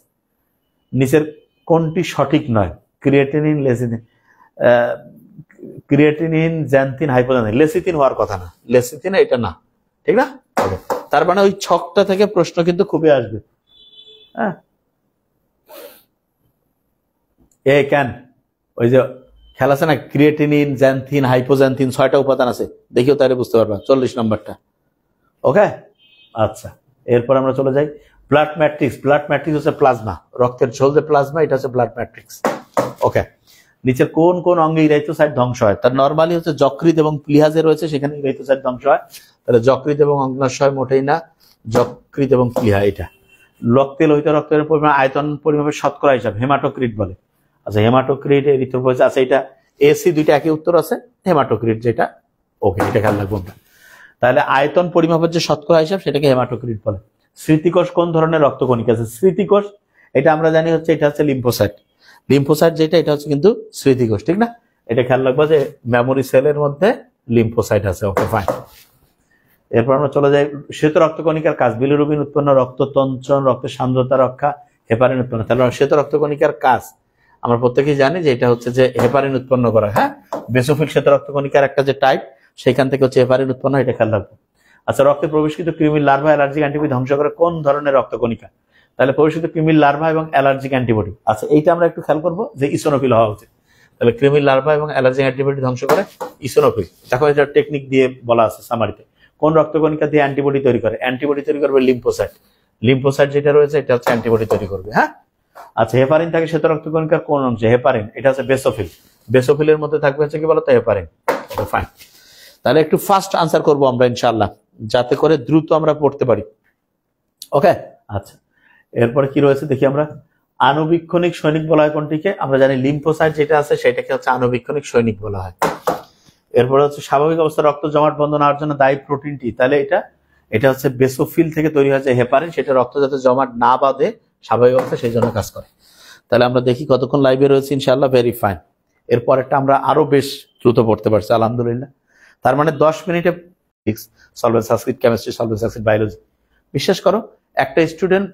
নিচের কোনটি সঠিক নয়? Creatinine, lecithin, creatinine, xanthine, hypoxanthine. Lecithin হওয়ার কথা না, লেসিথিন এটা না, ঠিক না? তার মানে ওই ছকটা থেকে প্রশ্ন কিন্তু খুবই আসবে। হ্যাঁ, কেন ওই যে খেলা আছে না, ক্রিয়েটিনিন, জ্যান্থিন, হাইপোজ্যান্থিন, 6টা উপাদান আছে, দেখিও তাহলে বুঝতে পারবা। 40 নম্বরটা। ওকে, আচ্ছা, এরপর আমরা চলে যাই ব্লাড ম্যাট্রিক্স। ব্লাড ম্যাট্রিক্স হচ্ছে প্লাজমা, রক্তের ঝোল যে প্লাজমা এটা হচ্ছে ব্লাড ম্যাট্রিক্স। ওকে, নিচের কোন কোন অঙ্গে ইরাইথোসাইট ধ্বংস হয়? তার নরমালি হচ্ছে যকৃৎ এবং প্লিহাজে রয়েছে, সেখানে ইরাইথোসাইট ধ্বংস হয়। তাহলে যকৃৎ এবং অগ্নাশয় মোটেই না, যকৃৎ এবং প্লিহা। এটা রক্তে লোহিত রক্তের পরিমাণ আয়তন পরিমাপের শতকরা হিসাব হেমাটোক্রিট বলে। আচ্ছা, হেমাটোক্রিট, এরিথ্রোপয়েটিস, আচ্ছা এটা এসি দুইটা একই উত্তর আছে, হেমাটোক্রিট যেটা। ওকে, এটা খেয়াল রাখবো আমরা। তাহলে আয়তন পরিমাপের যে শতকরা হিসাব সেটাকে হেমাটোক্রিট বলে। স্মৃতিকোষ কোন ধরনের রক্তকণিকা আছে? স্মৃতিকোষ এটা আমরা জানি হচ্ছে এটা হচ্ছে লিম্ফোসাইট। লিম্ফোসাইট যেটা এটা হচ্ছে কিন্তু স্মৃতিকোষ, ঠিক না? এটা খেয়াল রাখবো যে মেমোরি সেলের মধ্যে লিম্ফোসাইট আছে। ওকে, ফাইন। এরপর আমরা চলে যাই শ্বেত রক্তকণিকার কাজ। বিলিরুবিন উৎপন্ন, রক্ততঞ্চন, রক্তের সান্দ্রতা রক্ষা, হেপারিন উৎপন্ন। তাহলে শ্বেত রক্তকণিকার কাজ আমরা প্রত্যেকেই জানি যে এটা হচ্ছে যে হেপারিন উৎপন্ন করা। হ্যাঁ, বেসোফিল শ্বেত রক্তকণিকার একটা যে টাইপ, সেখান থেকে হচ্ছে হেপারিন উৎপন্ন, এটা খেয়াল রাখবো। আচ্ছা, রক্তে প্রবেশিত কৃমির লার্ভা অ্যালার্জিক অ্যান্টিবডি ধ্বংস করে কোন ধরনের রক্তকণিকা? তাহলে প্রবেশিত কৃমির লার্ভা এবং অ্যালার্জিক অ্যান্টিবডি। আচ্ছা, এইটা আমরা একটু খেয়াল করবো যে ইসোনোফিল হওয়া উচিত। তাহলে কৃমির লার্ভা এবং অ্যালার্জিক অ্যান্টিবডি ধ্বংস করে ইসোনোফিল। দেখো এটা টেকনিক দিয়ে বলা আছে সামারিতে। কোন রক্তকণিকা দিয়ে অ্যান্টিবডি তৈরি করে? অ্যান্টিবডি তৈরি করবে লিম্ফোসাইট। লিম্ফোসাইট যেটা রয়েছে এটা হচ্ছে অ্যান্টিবডি তৈরি করবে। হ্যাঁ, আচ্ছা, হেপারিন থাকে শ্বেত রক্তকণিকার কোন অংশে? হেপারিন এটা হচ্ছে বেসোফিল। বেসোফিলের মধ্যে থাকবে হচ্ছে কি বলতো? হেপারিন। ফাইন। তাহলে একটু ফাস্ট আনসার করবো আমরা ইনশাআল্লাহ, যাতে করে দ্রুত আমরা পড়তে পারি। ওকে, আচ্ছা, এরপরে কি রয়েছে দেখি আমরা। আণুবীক্ষণিক সৈনিক বলা হয় কোনটিকে? আমরা জানি লিম্ফোসাইট যেটা আছে সেটাকে হচ্ছে আণুবীক্ষণিক সৈনিক বলা হয়। এরপরে হচ্ছে স্বাভাবিক অবস্থায় রক্ত জমাট বন্ধ হওয়ার জন্য দায়ী প্রোটিনটি। তাহলে এটা হচ্ছে বেসোফিল থেকে তৈরি হয়েছে হেপারিন, সেটা রক্ত যাতে জমাট না বাঁধে স্বাভাবিক অবস্থায় সেই জন্য কাজ করে। তাহলে আমরা দেখি কতক্ষণ লাইভে রয়েছে ইনশাআল্লাহ। Very fine. এরপরেরটা আমরা আরো বেশ দ্রুত পড়তে পারছি আলহামদুলিল্লাহ। তার মানে 10 মিনিটে সলভেন্ট সংস্কৃত, কেমিস্ট্রি, সলভেন্ট সংস্কৃত, বায়োলজি। বিশ্বাস করো একটা স্টুডেন্ট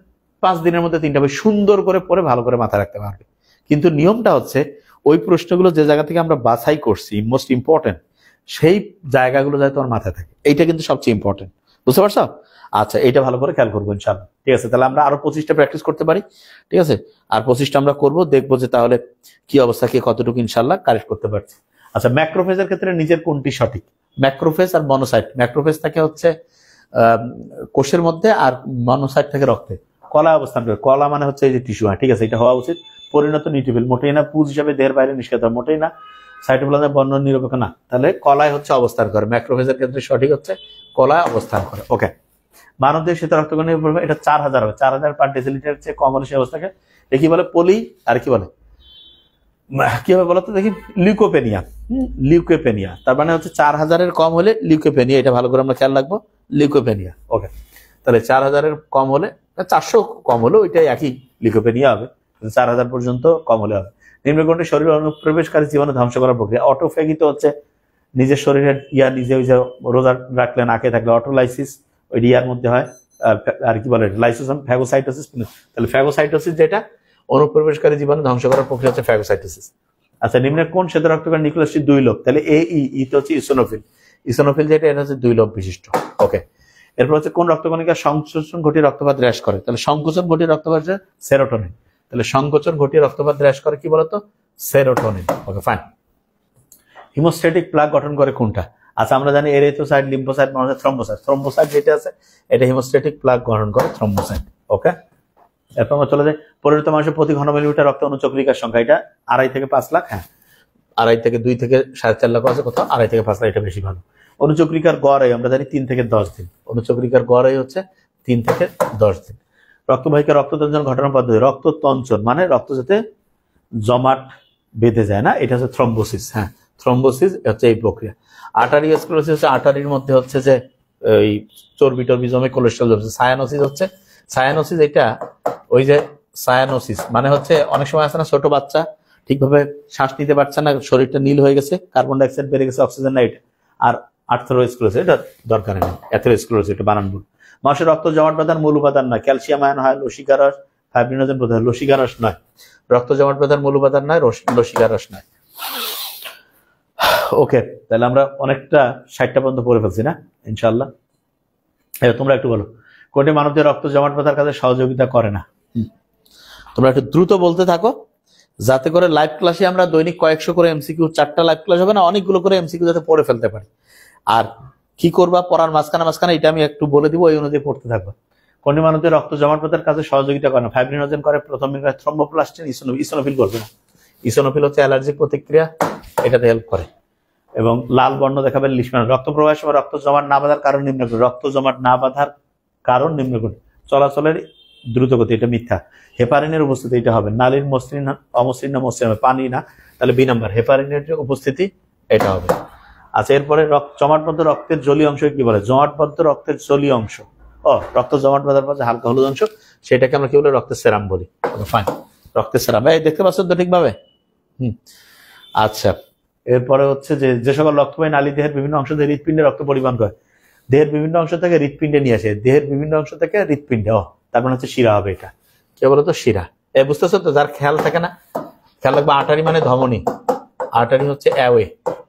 5 দিনের মধ্যে 3টা বই সুন্দর করে পড়ে ভালো করে মাথায় রাখতে পারবে। কিন্তু নিয়মটা হচ্ছে ওই প্রশ্নগুলো যে জায়গা থেকে আমরা বাছাই করছি মোস্ট ইম্পর্টেন্ট, সেই জায়গাগুলো যাতে তোমার মাথায় থাকে, এইটা কিন্তু সবচেয়ে ইম্পর্টেন্ট। বুঝতে পারছো? আচ্ছা, এইটা ভালো করে খেয়াল করবো ইনশাআল্লাহ। ঠিক আছে, তাহলে আমরা আরো 25টা প্র্যাকটিস করতে পারি। ঠিক আছে, আর 25টা আমরা করবো, দেখবো যে তাহলে কি অবস্থা, কে কতটুকু ইনশাআল্লাহ কারেক্ট করতে পারছি। আচ্ছা, ম্যাক্রোফেজের ক্ষেত্রে নিজের কোনটি সঠিক? ম্যাক্রোফেজ আর মনোসাইট। ম্যাক্রোফেজ থাকে হচ্ছে কোষের মধ্যে, আর মনোসাইট থাকে রক্তে। কলা অবস্থান করে, কলা মানে হচ্ছে এই যে টিস্যু। ঠিক আছে, এটা হওয়া উচিত। পরিণত নিউট্রিফিল মোটেই না, পুজ হিসাবে দেহের বাইরে নিষ্কাত মোটেই না, সাইটোপ্লাজমে বর্ণ নিরপেক্ষ না। তাহলে কলায় হচ্ছে অবস্থান করে। ম্যাক্রোফেজের ক্ষেত্রে সঠিক হচ্ছে কলায় অবস্থান করে। ওকে, মানবদেহ শ্বেত রক্তকণিকা এটা 4000 হবে। 4000 পার ডেসিলিটার চেয়ে কম হলে সেই অবস্থাকে কি বলে? পলি, আর কি বলে, কি হবে বলতো দেখি? লিউকোপেনিয়া। লিউকোপেনিয়া। তার মানে হচ্ছে 4000-এর কম হলে লিউকোপেনিয়া। এটা ভালো করে আমরা খেয়াল রাখবো, লিউকোপেনিয়া। ওকে, তাহলে 4000-এর কম হলে, 400 কম হলে ওইটাই একই লিউকোপেনিয়া হবে। 4000 পর্যন্ত কম হলে হবে। নিম্নকোণটি শরীরে অনুপ্রবেশকারী জীবাণু ধ্বংস করার প্রক্রিয়া। অটোফেগি তো হচ্ছে নিজের শরীরের নিজে ওই যে রোজা রাখলে নাকে থাকলে অটোলাইসিস ওই ইয়ার মধ্যে হয়। আর কি বলে লাইসোসোম, ফ্যাগোসাইটোসিস। তাহলে ফ্যাগোসাইটোসিস যেটা অনুপ্রবেশকারী জীবাণু ধ্বংস করার প্রক্রিয়া হচ্ছে ফ্যাগোসাইটোসিস। আচ্ছা, নিম্নের কোন শ্বেত রক্তকণিকার নিউক্লিয়াসটি 2 লোব? তাহলে ই তো হচ্ছে ইসোনোফিল। ইসোনোফিল যেটা, এটা হচ্ছে 2 লোব বিশিষ্ট। ওকে, এরপর হচ্ছে কোন রক্তকণিকা সংকোচন ঘটিয়ে রক্তপাত হ্রাস করে? তাহলে সংকোচন ঘটিয়ে রক্তপাত সেরোটোনিন। তাহলে সংকোচন ঘটিয়ে রক্তপাত হ্রাস করে কি বলতো? সেরোটোনিন। ওকে, ফাইন। হিমোস্ট্যাটিক প্লাক গঠন করে কোনটা? আচ্ছা, আমরা জানি erythrocyte, lymphocyte, monocyte, thrombocyte. Thrombocyte যেটা আছে এটা হিমোস্ট্যাটিক প্লাক গঠন করে, থ্রম্বোসাইট। ওকে, এরপর আমরা চলে যাই পরিণত মানুষের প্রতি ঘন মিলিমিটার রক্ত অনুচক্রিকার সংখ্যা। এটা 2.5 থেকে 5 লাখ। হ্যাঁ, 2.5 থেকে 2 থেকে 4.5 লাখ আছে, কোথাও 2.5 থেকে 5 লাখ, এটা বেশি ভালো। অনুচক্রিকার গড় আয়ু আমরা জানি 3 থেকে 10 দিন। অনুচক্রিকার গড় আয়ু হচ্ছে 3 থেকে 10 দিন। রক্তবাহিকা রক্ততঞ্চন ঘটনার পদ্ধতি, রক্ততঞ্চন মানে রক্ত যাতে জমাট বেঁধে যায় না, এটা হচ্ছে থ্রম্বোসিস। হ্যাঁ, থ্রম্বোসিস হচ্ছে এই প্রক্রিয়া। আর্টারিওস্ক্লেরোসিস হচ্ছে আর্টারির মধ্যে হচ্ছে যে এই চর্বি টর্বি জমে কোলেস্ট্রল জমছে। সায়ানোসিস হচ্ছে, সায়ানোসিস এটা ওই যে সায়ানোসিস মানে হচ্ছে অনেক সময় আছে না, ছোট বাচ্চা ঠিকভাবে শ্বাস নিতে পারছে না, শরীরটা নীল হয়ে গেছে, কার্বন ডাইঅক্সাইড বেড়ে গেছে, অক্সিজেন নাই, এটা। আর আর্থারোস্ক্লেরোসিস এটা দরকার নেই, অ্যাথেরোস্ক্লেরোসিস এটা বানান ভুল। মানুষের রক্ত জমাট বাঁধার মূল উপাদান নয়, ক্যালসিয়াম আয়ন হয়, লসিকারস, ফাইব্রিনোজেন প্রদান, লসিকারস নয়। রক্ত জমাট বাঁধার মূল উপাদান নয়, লসিকারস নয়। ওকে, তাহলে আমরা অনেকটা 60টা পর্যন্ত পড়ে ফেলছি না ইনশাআল্লাহ। এবার তোমরা একটু বলো, কোনটি মানবদের রক্ত জমাট বাঁধার কাজে সহযোগিতা করে না? তোমরা একটু দ্রুত বলতে থাকো, যাতে করে লাইভ ক্লাসে আমরা দৈনিক কয়েকশো করে এমসিকিউ, 4টা লাইভ ক্লাস হবে না, অনেকগুলো করে এমসিকিউ যাতে পড়ে ফেলতে পারি। আর কি করবা পড়ার মাঝখানে এটা আমি একটু বলে দিব, এই অনুযায়ী পড়তে থাকবা। কোনটি মানবদের রক্ত জমাট বাঁধার কাজে সহযোগিতা করে না? ফাইব্রিনোজেন করে, প্রথম থ্রম্বোপ্লাস্টিন, ইসোনোফিল করবে না। ইসোনোফিল হচ্ছে অ্যালার্জিক প্রতিক্রিয়া, এটাতে হেল্প করে। এবং লাল বর্ণ দেখাবেন লিশমান। রক্ত প্রবাহের সময় রক্ত জমাট না বাঁধার কারণ নিম্ন করে। রক্ত জমাট না বাঁধার কারণ নিম্ন করে, চলাচলের দ্রুত গতি, এটা মিথ্যা। হেপারিনের উপস্থিতি, এটা হবে। নালীর মসৃণ অমসৃণ না মসৃণ হবে, পানি না, তাহলে বি নাম্বার হেপারিনের যে উপস্থিতি, এটা হবে। আচ্ছা, এরপরে জমাটবদ্ধ রক্তের জলীয় অংশ কি বলে? জমাটবদ্ধ রক্তের জলীয় অংশ, রক্ত জমাট বাঁধার পর যে হালকা হলুদ অংশ, সেটাকে আমরা কি বলি? রক্তের সেরাম বলি। ফাইন, রক্তের সেরাম। এই দেখতে পাচ্ছেন তো ঠিকভাবে? আচ্ছা, এরপরে হচ্ছে যে সকল রক্তবাহী নালী দেহের বিভিন্ন অংশ থেকে হৃৎপিণ্ডে রক্ত পরিবহন করে। দেহের বিভিন্ন অংশ থেকে হৃৎপিণ্ডে নিয়ে আসে। দেহের বিভিন্ন অংশ থেকে হৃৎপিণ্ডে, তার মানে হচ্ছে শিরা হবে। এটা কে বলতো? শিরা। বুঝতেছো তো? যার খেয়াল থাকে না, খেয়াল রাখবে। আর্টারি মানে ধমনী, আর্টারি হচ্ছে অ্যাওয়ে,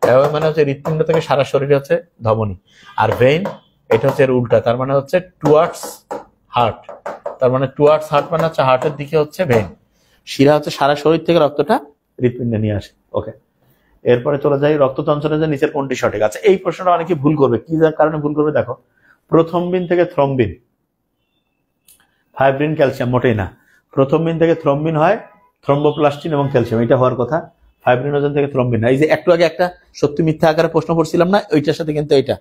অ্যাওয়ে মানে হচ্ছে হৃৎপিণ্ড থেকে সারা শরীরে হচ্ছে ধমনী। আর ভেইন এটা হচ্ছে এর উল্টা, তার মানে হচ্ছে টুয়ার্ডস হার্ট, তার মানে টুয়ার্ডস হার্ট মানে হচ্ছে হার্টের দিকে হচ্ছে ভেইন। শিরা হচ্ছে সারা শরীর থেকে রক্তটা হৃৎপিণ্ডে নিয়ে আসে। ওকে, এরপরে চলে যাই রক্ততঞ্চনের যে নিচের কোনটি সঠিক? আচ্ছা, এই প্রশ্নটা অনেকে ভুল করবে। কি কারণে ভুল করবে দেখো, প্রথমবিন থেকে থ্রম্বিন, ফাইব্রিন, ক্যালসিয়াম, মোটেই না। প্রথমবিন থেকে থ্রম্বিন হয় থ্রম্বোপ্লাস্টিন এবং ক্যালসিয়াম, এটা হওয়ার কথা। ফাইব্রিনোজেন থেকে থ্রম্বিন না। এই যে একটু আগে একটা সত্যি মিথ্যা আকারে প্রশ্ন করছিলাম না, ওইটার সাথে কিন্তু এটা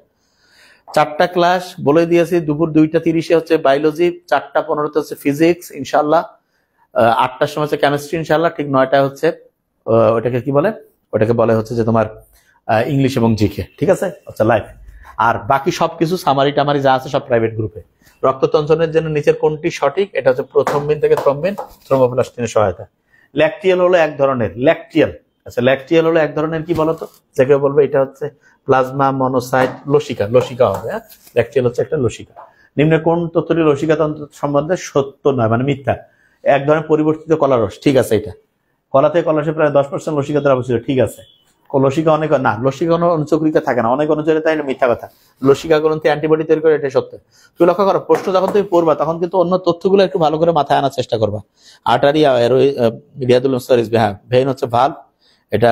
4টা ক্লাস বলে দিয়েছি। দুপুর 2:30 হচ্ছে বায়োলজি, 4:15 হচ্ছে ফিজিক্স ইনশাল্লাহ, 8টার সময় হচ্ছে কেমিস্ট্রি ইনশাল্লাহ, ঠিক 9টায় হচ্ছে ওটাকে কি বলে? ওটাকে বলে হচ্ছে যে তোমার ইংলিশ এবং জিকে। ঠিক আছে? আচ্ছা, লাইভ। আর বাকি সবকিছু সামারি টামারি যা আছে সব প্রাইভেট গ্রুপে। রক্ততঞ্চনের জন্য নিচের কোনটি সঠিক? এটা হচ্ছে প্রথমবিন থেকে থ্রম্বিন, থ্রম্বোপ্লাস্টিনের সহায়তা। ল্যাকটিয়াল হলো এক ধরনের, ল্যাকটিয়াল। আচ্ছা, ল্যাকটিয়াল হলো এক ধরনের কি বলতো? যে কেউ বলবে এটা হচ্ছে প্লাজমা, মনোসাইট, লসিকা, লসিকা হবে। হ্যাঁ, ল্যাকটিয়াল হচ্ছে একটা লসিকা। নিম্নে কোন তথ্যটি লসিকা তন্ত্র সম্বন্ধে সত্য নয়, মানে মিথ্যা? এক ধরনের পরিবর্তিত কলারস, ঠিক আছে। এটা কলা থেকে কলারসে প্রায় 10% লসিকা দ্বারা অবস্থিত, ঠিক আছে। লসিকা অনেক না, লসিকা কোনো অনুচক্রিকা থাকে না, অনেক অনুচরে, তাই মিথ্যা কথা। লসিকা গ্রন্থি অ্যান্টিবডি তৈরি করে, এটা সত্য। তুমি লক্ষ্য করো, প্রশ্ন যখন তুমি পড়বা তখন কিন্তু অন্য তথ্যগুলো একটু ভালো করে মাথায় আনার চেষ্টা করবা। আর্টারি, রিয়াদুল মুস্তারিস, হ্যাঁ, ভেইন হচ্ছে ভালভ, এটা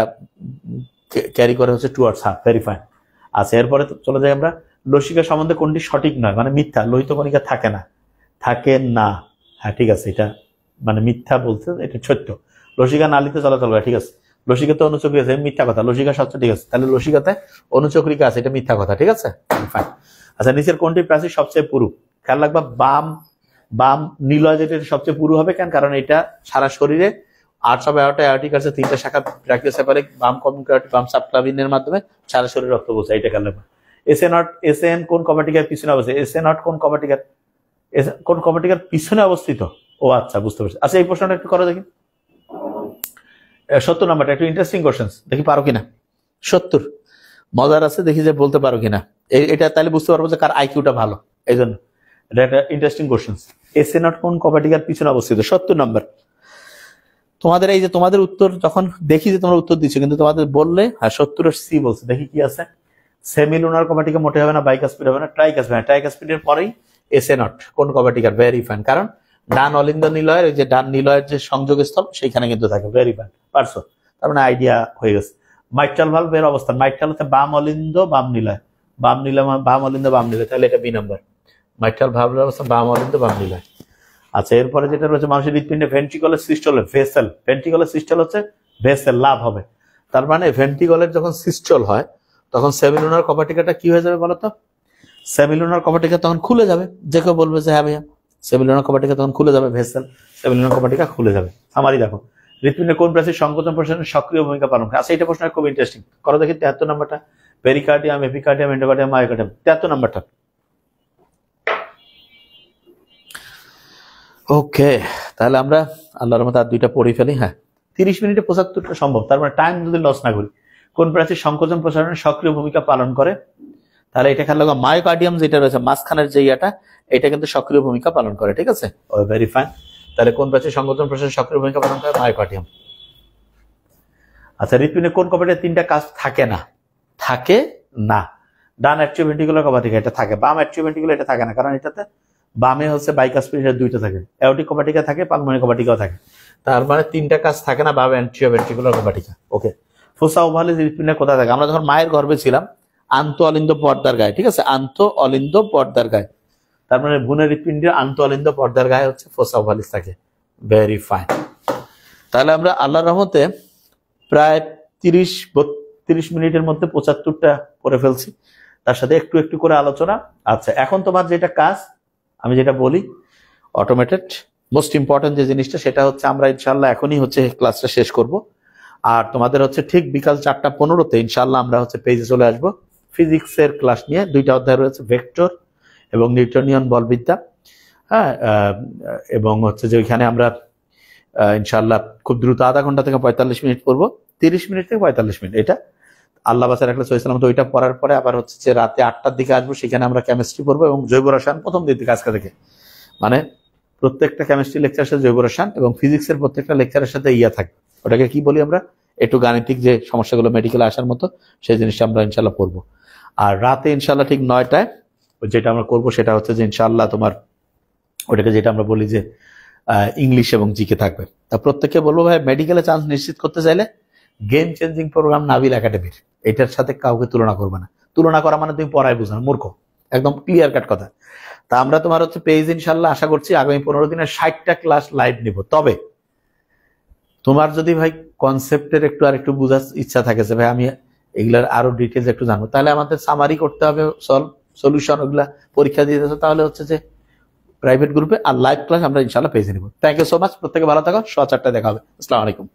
ক্যারি করে হচ্ছে টুয়ার্ডস হার্ট। Very fine. আচ্ছা, এরপরে চলে যাই আমরা লসিকা সম্বন্ধে কোনটি সঠিক নয়, মানে মিথ্যা? লোহিত কণিকা থাকে না, থাকে না। হ্যাঁ, ঠিক আছে, এটা মানে মিথ্যা বলছে, এটা সত্য। লসিকা নালীতে চলাচল করে, ঠিক আছে। লসিকাতে অনুচক্রিকা আছে, মিথ্যা কথা। লসিকা সত্য, ঠিক আছে। তাহলে লসিকাতে অনুচক্রিকা আছে, এটা মিথ্যা কথা, ঠিক আছে। ফাইন। আচ্ছা, নিচের কোনটি প্রাচীর সবচেয়ে পুরু? খেয়াল রাখবা, বাম নিলয় যেটা সবচেয়ে পুরু হবে। কেন? কারণ এটা সারা শরীরে আর্টস অফ অ্যাওর্টা, অ্যাওর্টিক আছে 3টা শাখা, ব্রাকিওসেফালিক, বাম কমিউনিকেটিভ, বাম সাবক্লাভিনের মাধ্যমে সারা শরীরে রক্ত পৌঁছায়, এটা খেয়াল রাখবা। এসএন কোন কপাটিকার পিছনে অবস্থিত? এসএন কোন কপাটিকার পিছনে অবস্থিত? ও আচ্ছা, বুঝতে পারছি। আচ্ছা, এই প্রশ্নটা একটু করো দেখি। 70 নাম্বারটা একটু ইন্টারেস্টিং কোশ্চেন, দেখি পারো কিনা। 70 মজার আছে, দেখি যে বলতে পারো কিনা। এটা তাহলে বুঝতে পারবো যে কার আইকিউটা ভালো। এই জন্য এটা একটা ইন্টারেস্টিং কোশ্চেন। এসএ নট কোন কপাটিকার পিছনে অবস্থিত? 70 নাম্বার। তোমাদের এই যে তোমাদের উত্তর যখন দেখি যে তোমরা উত্তর দিচ্ছ, কিন্তু তোমাদের বললে হ্যাঁ 70 সি বলছে, দেখি কি আছে। সেমিলুনার কপাটিকা মোটে হবে না, বাইকাসপিড হবে না, ট্রাইকাসপিড। ট্রাইকাসপিডের পরেই এসে নট কোন কপাটিকার, ভেরি ফাইন। কারণ ডান অলিন্দ নিলয়ের ওই যে ডান নিলয়ের যে সংযোগ স্থল সেইখানে কিন্তু থাকে, ভেরি ফাইন, পারছো। তার মানে আইডিয়া হয়ে গেছে। মাইট্রাল ভালভের অবস্থান, মাইট্রাল হচ্ছে বাম অলিন্দ বাম নিলয়, বাম নিলয় বাম অলিন্দ বাম নিলয়, তাহলে এটা বি নাম্বার। মাইট্রাল ভালভের অবস্থান বাম অলিন্দ বাম নিলয়। আচ্ছা, এরপরে যেটা রয়েছে মানুষের হৃৎপিণ্ডে ভেন্ট্রিকলের সিস্টল, ভেসেল। ভেন্ট্রিকলের সিস্টল হচ্ছে ভেসেল, লাভ হবে। তার মানে ভেন্ট্রিকলের যখন সিস্টল হয় তখন সেমিলুনার কপাটিকাটা কি হয়ে যাবে বলতো? সেমিলুনার কপাটিকা তখন খুলে যাবে। যে কেউ বলবে যে হ্যাঁ ভাইয়া সেমিলুনার কপাটিকা তখন খুলে যাবে, ভেসেল সেমিলুনার কপাটিকা খুলে যাবে। আমারই দেখো, হৃৎপিণ্ডের কোন প্রাচীর সংকোচন প্রসারণের সক্রিয় ভূমিকা পালন করে? আচ্ছা, এটা প্রশ্ন খুব ইন্টারেস্টিং। করো দেখি 73 নাম্বারটা। পেরিকার্ডিয়াম, এপিকার্ডিয়াম, এন্ডোকার্ডিয়াম, মায়োকার্ডিয়াম, 73 নাম্বারটা। ওকে, তাহলে আমরা আল্লাহর মতো আর দুইটা পড়ে ফেলি। হ্যাঁ, 30 মিনিটে 75টা সম্ভব। তার মানে টাইম যদি লস না করি। কোন প্রাচীর সংকোচন প্রসারণের সক্রিয় ভূমিকা পালন করে? তাহলে এটা খেয়াল রাখো, মায়োকার্ডিয়াম যেটা রয়েছে মাঝখানের যে ইয়াটা, এটা কিন্তু সক্রিয় ভূমিকা পালন করে, ঠিক আছে? ও ভেরি ফাইন। তাহলে কোন প্রাচীর সংকোচন প্রসারণের সক্রিয় ভূমিকা পালন করে? মায়োকার্ডিয়াম। আচ্ছা, হৃৎপিণ্ডে কোন কপাটিকার 3টা কাজ থাকে না? থাকে না। ডান অ্যাট্রিওভেন্ট্রিকুলার কপাটিকা এটা থাকে, বাম অ্যাট্রিওভেন্ট্রিকুলার এটা থাকে না, কারণ এটাতে বামে হচ্ছে বাইকাসপিড, এটা দুইটা থাকে। অ্যাওর্টিক কপাটিকা থাকে, পালমোনারি কপাটিকাও থাকে। তার মানে 3টা কাজ থাকে না বাম অ্যাট্রিওভেন্ট্রিকুলার কপাটিকা। ওকে, ফোসা ওভালিস হৃৎপিণ্ডের কোথায় থাকে? আমরা যখন মায়ের গর্ভে ছিলাম, আন্ত অলিন্দ পর্দার গায়ে, ঠিক আছে? আন্ত অলিন্দ পর্দার গায়ে। তার মানে ভ্রূণের হৃৎপিণ্ডের আন্ত অলিন্দ পর্দার গায়ে হচ্ছে ফোসা ওভালিস থাকে। Very fine. তাহলে আমরা আল্লাহর রহমতে প্রায় 30-32 মিনিটের মধ্যে 75টা করে ফেলছি, তার সাথে একটু একটু করে আলোচনা। আচ্ছা, এখন তোমার যেটা কাজ, আমি যেটা বলি অটোমেটেড, মোস্ট ইম্পর্টেন্ট যে জিনিসটা, সেটা হচ্ছে আমরা ইনশাল্লাহ এখনই হচ্ছে ক্লাসটা শেষ করব। আর তোমাদের হচ্ছে ঠিক বিকাল 4:15-তে ইনশাল্লাহ আমরা হচ্ছে পেজে চলে আসবো ফিজিক্সের ক্লাস নিয়ে। 2টা অধ্যায় রয়েছে, ভেক্টর এবং নিউটনিয়ান বলবিদ্যা। হ্যাঁ, এবং হচ্ছে যে ওইখানে আমরা ইনশাল্লাহ খুব দ্রুত আধা ঘন্টা থেকে 45 মিনিট পড়বো, 30 মিনিট থেকে 45 মিনিট। এটা আল্লাহ বাসা রাখলে চলেছিলাম। তো ওইটা পড়ার পরে আবার হচ্ছে যে রাতে 8টার দিকে আসবো, সেখানে আমরা কেমিস্ট্রি পড়বো এবং জৈব রসায়ন প্রথম দিক থেকে আজকে থেকে। মানে প্রত্যেকটা কেমিস্ট্রি লেকচারের সাথে জৈব রসায়ন এবং ফিজিক্সের প্রত্যেকটা লেকচারের সাথে ইয়া থাকবে, ওটাকে কি বলি আমরা, একটু গাণিতিক যে সমস্যাগুলো মেডিকেলে আসার মতো, সেই জিনিসটা আমরা ইনশাল্লাহ পড়বো। আর রাতে ইনশাল্লাহ ঠিক 9টায় যেটা আমরা করবো সেটা হচ্ছে যে ইনশাল্লাহ তোমার ওটাকে যেটা আমরা বলি যে ইংলিশ এবং জিকে থাকবে। তা প্রত্যেককে বলবো ভাই, মেডিকেলে চান্স নিশ্চিত করতে চাইলে গেম চেঞ্জিং প্রোগ্রাম নাবিল একাডেমির, এটার সাথে কাউকে তুলনা করবে না। তুলনা করা মানে তুমি পড়ায় বুঝানো, মূর্খ, একদম ক্লিয়ার কাট কথা। তা আমরা তোমার হচ্ছে পেজ ইনশাল্লাহ আশা করছি আগামী 15 দিনে 60টা ক্লাস লাইভ নিব। তবে তোমার যদি ভাই কনসেপ্টের একটু আর একটু বোঝার ইচ্ছা থাকে যে ভাই আমি এগুলার আরো ডিটেলস একটু জানবো, তাহলে আমাদের সামারি করতে হবে, সলিউশন ওগুলা পরীক্ষা দিয়ে দিতে, তাহলে হচ্ছে যে প্রাইভেট গ্রুপে। আর লাইভ ক্লাস আমরা ইনশাল্লাহ পেজে নিব। থ্যাংক ইউ সো মাচ, প্রত্যেকে ভালো থাকো। 4:15 দেখা হবে। আসসালামু আলাইকুম।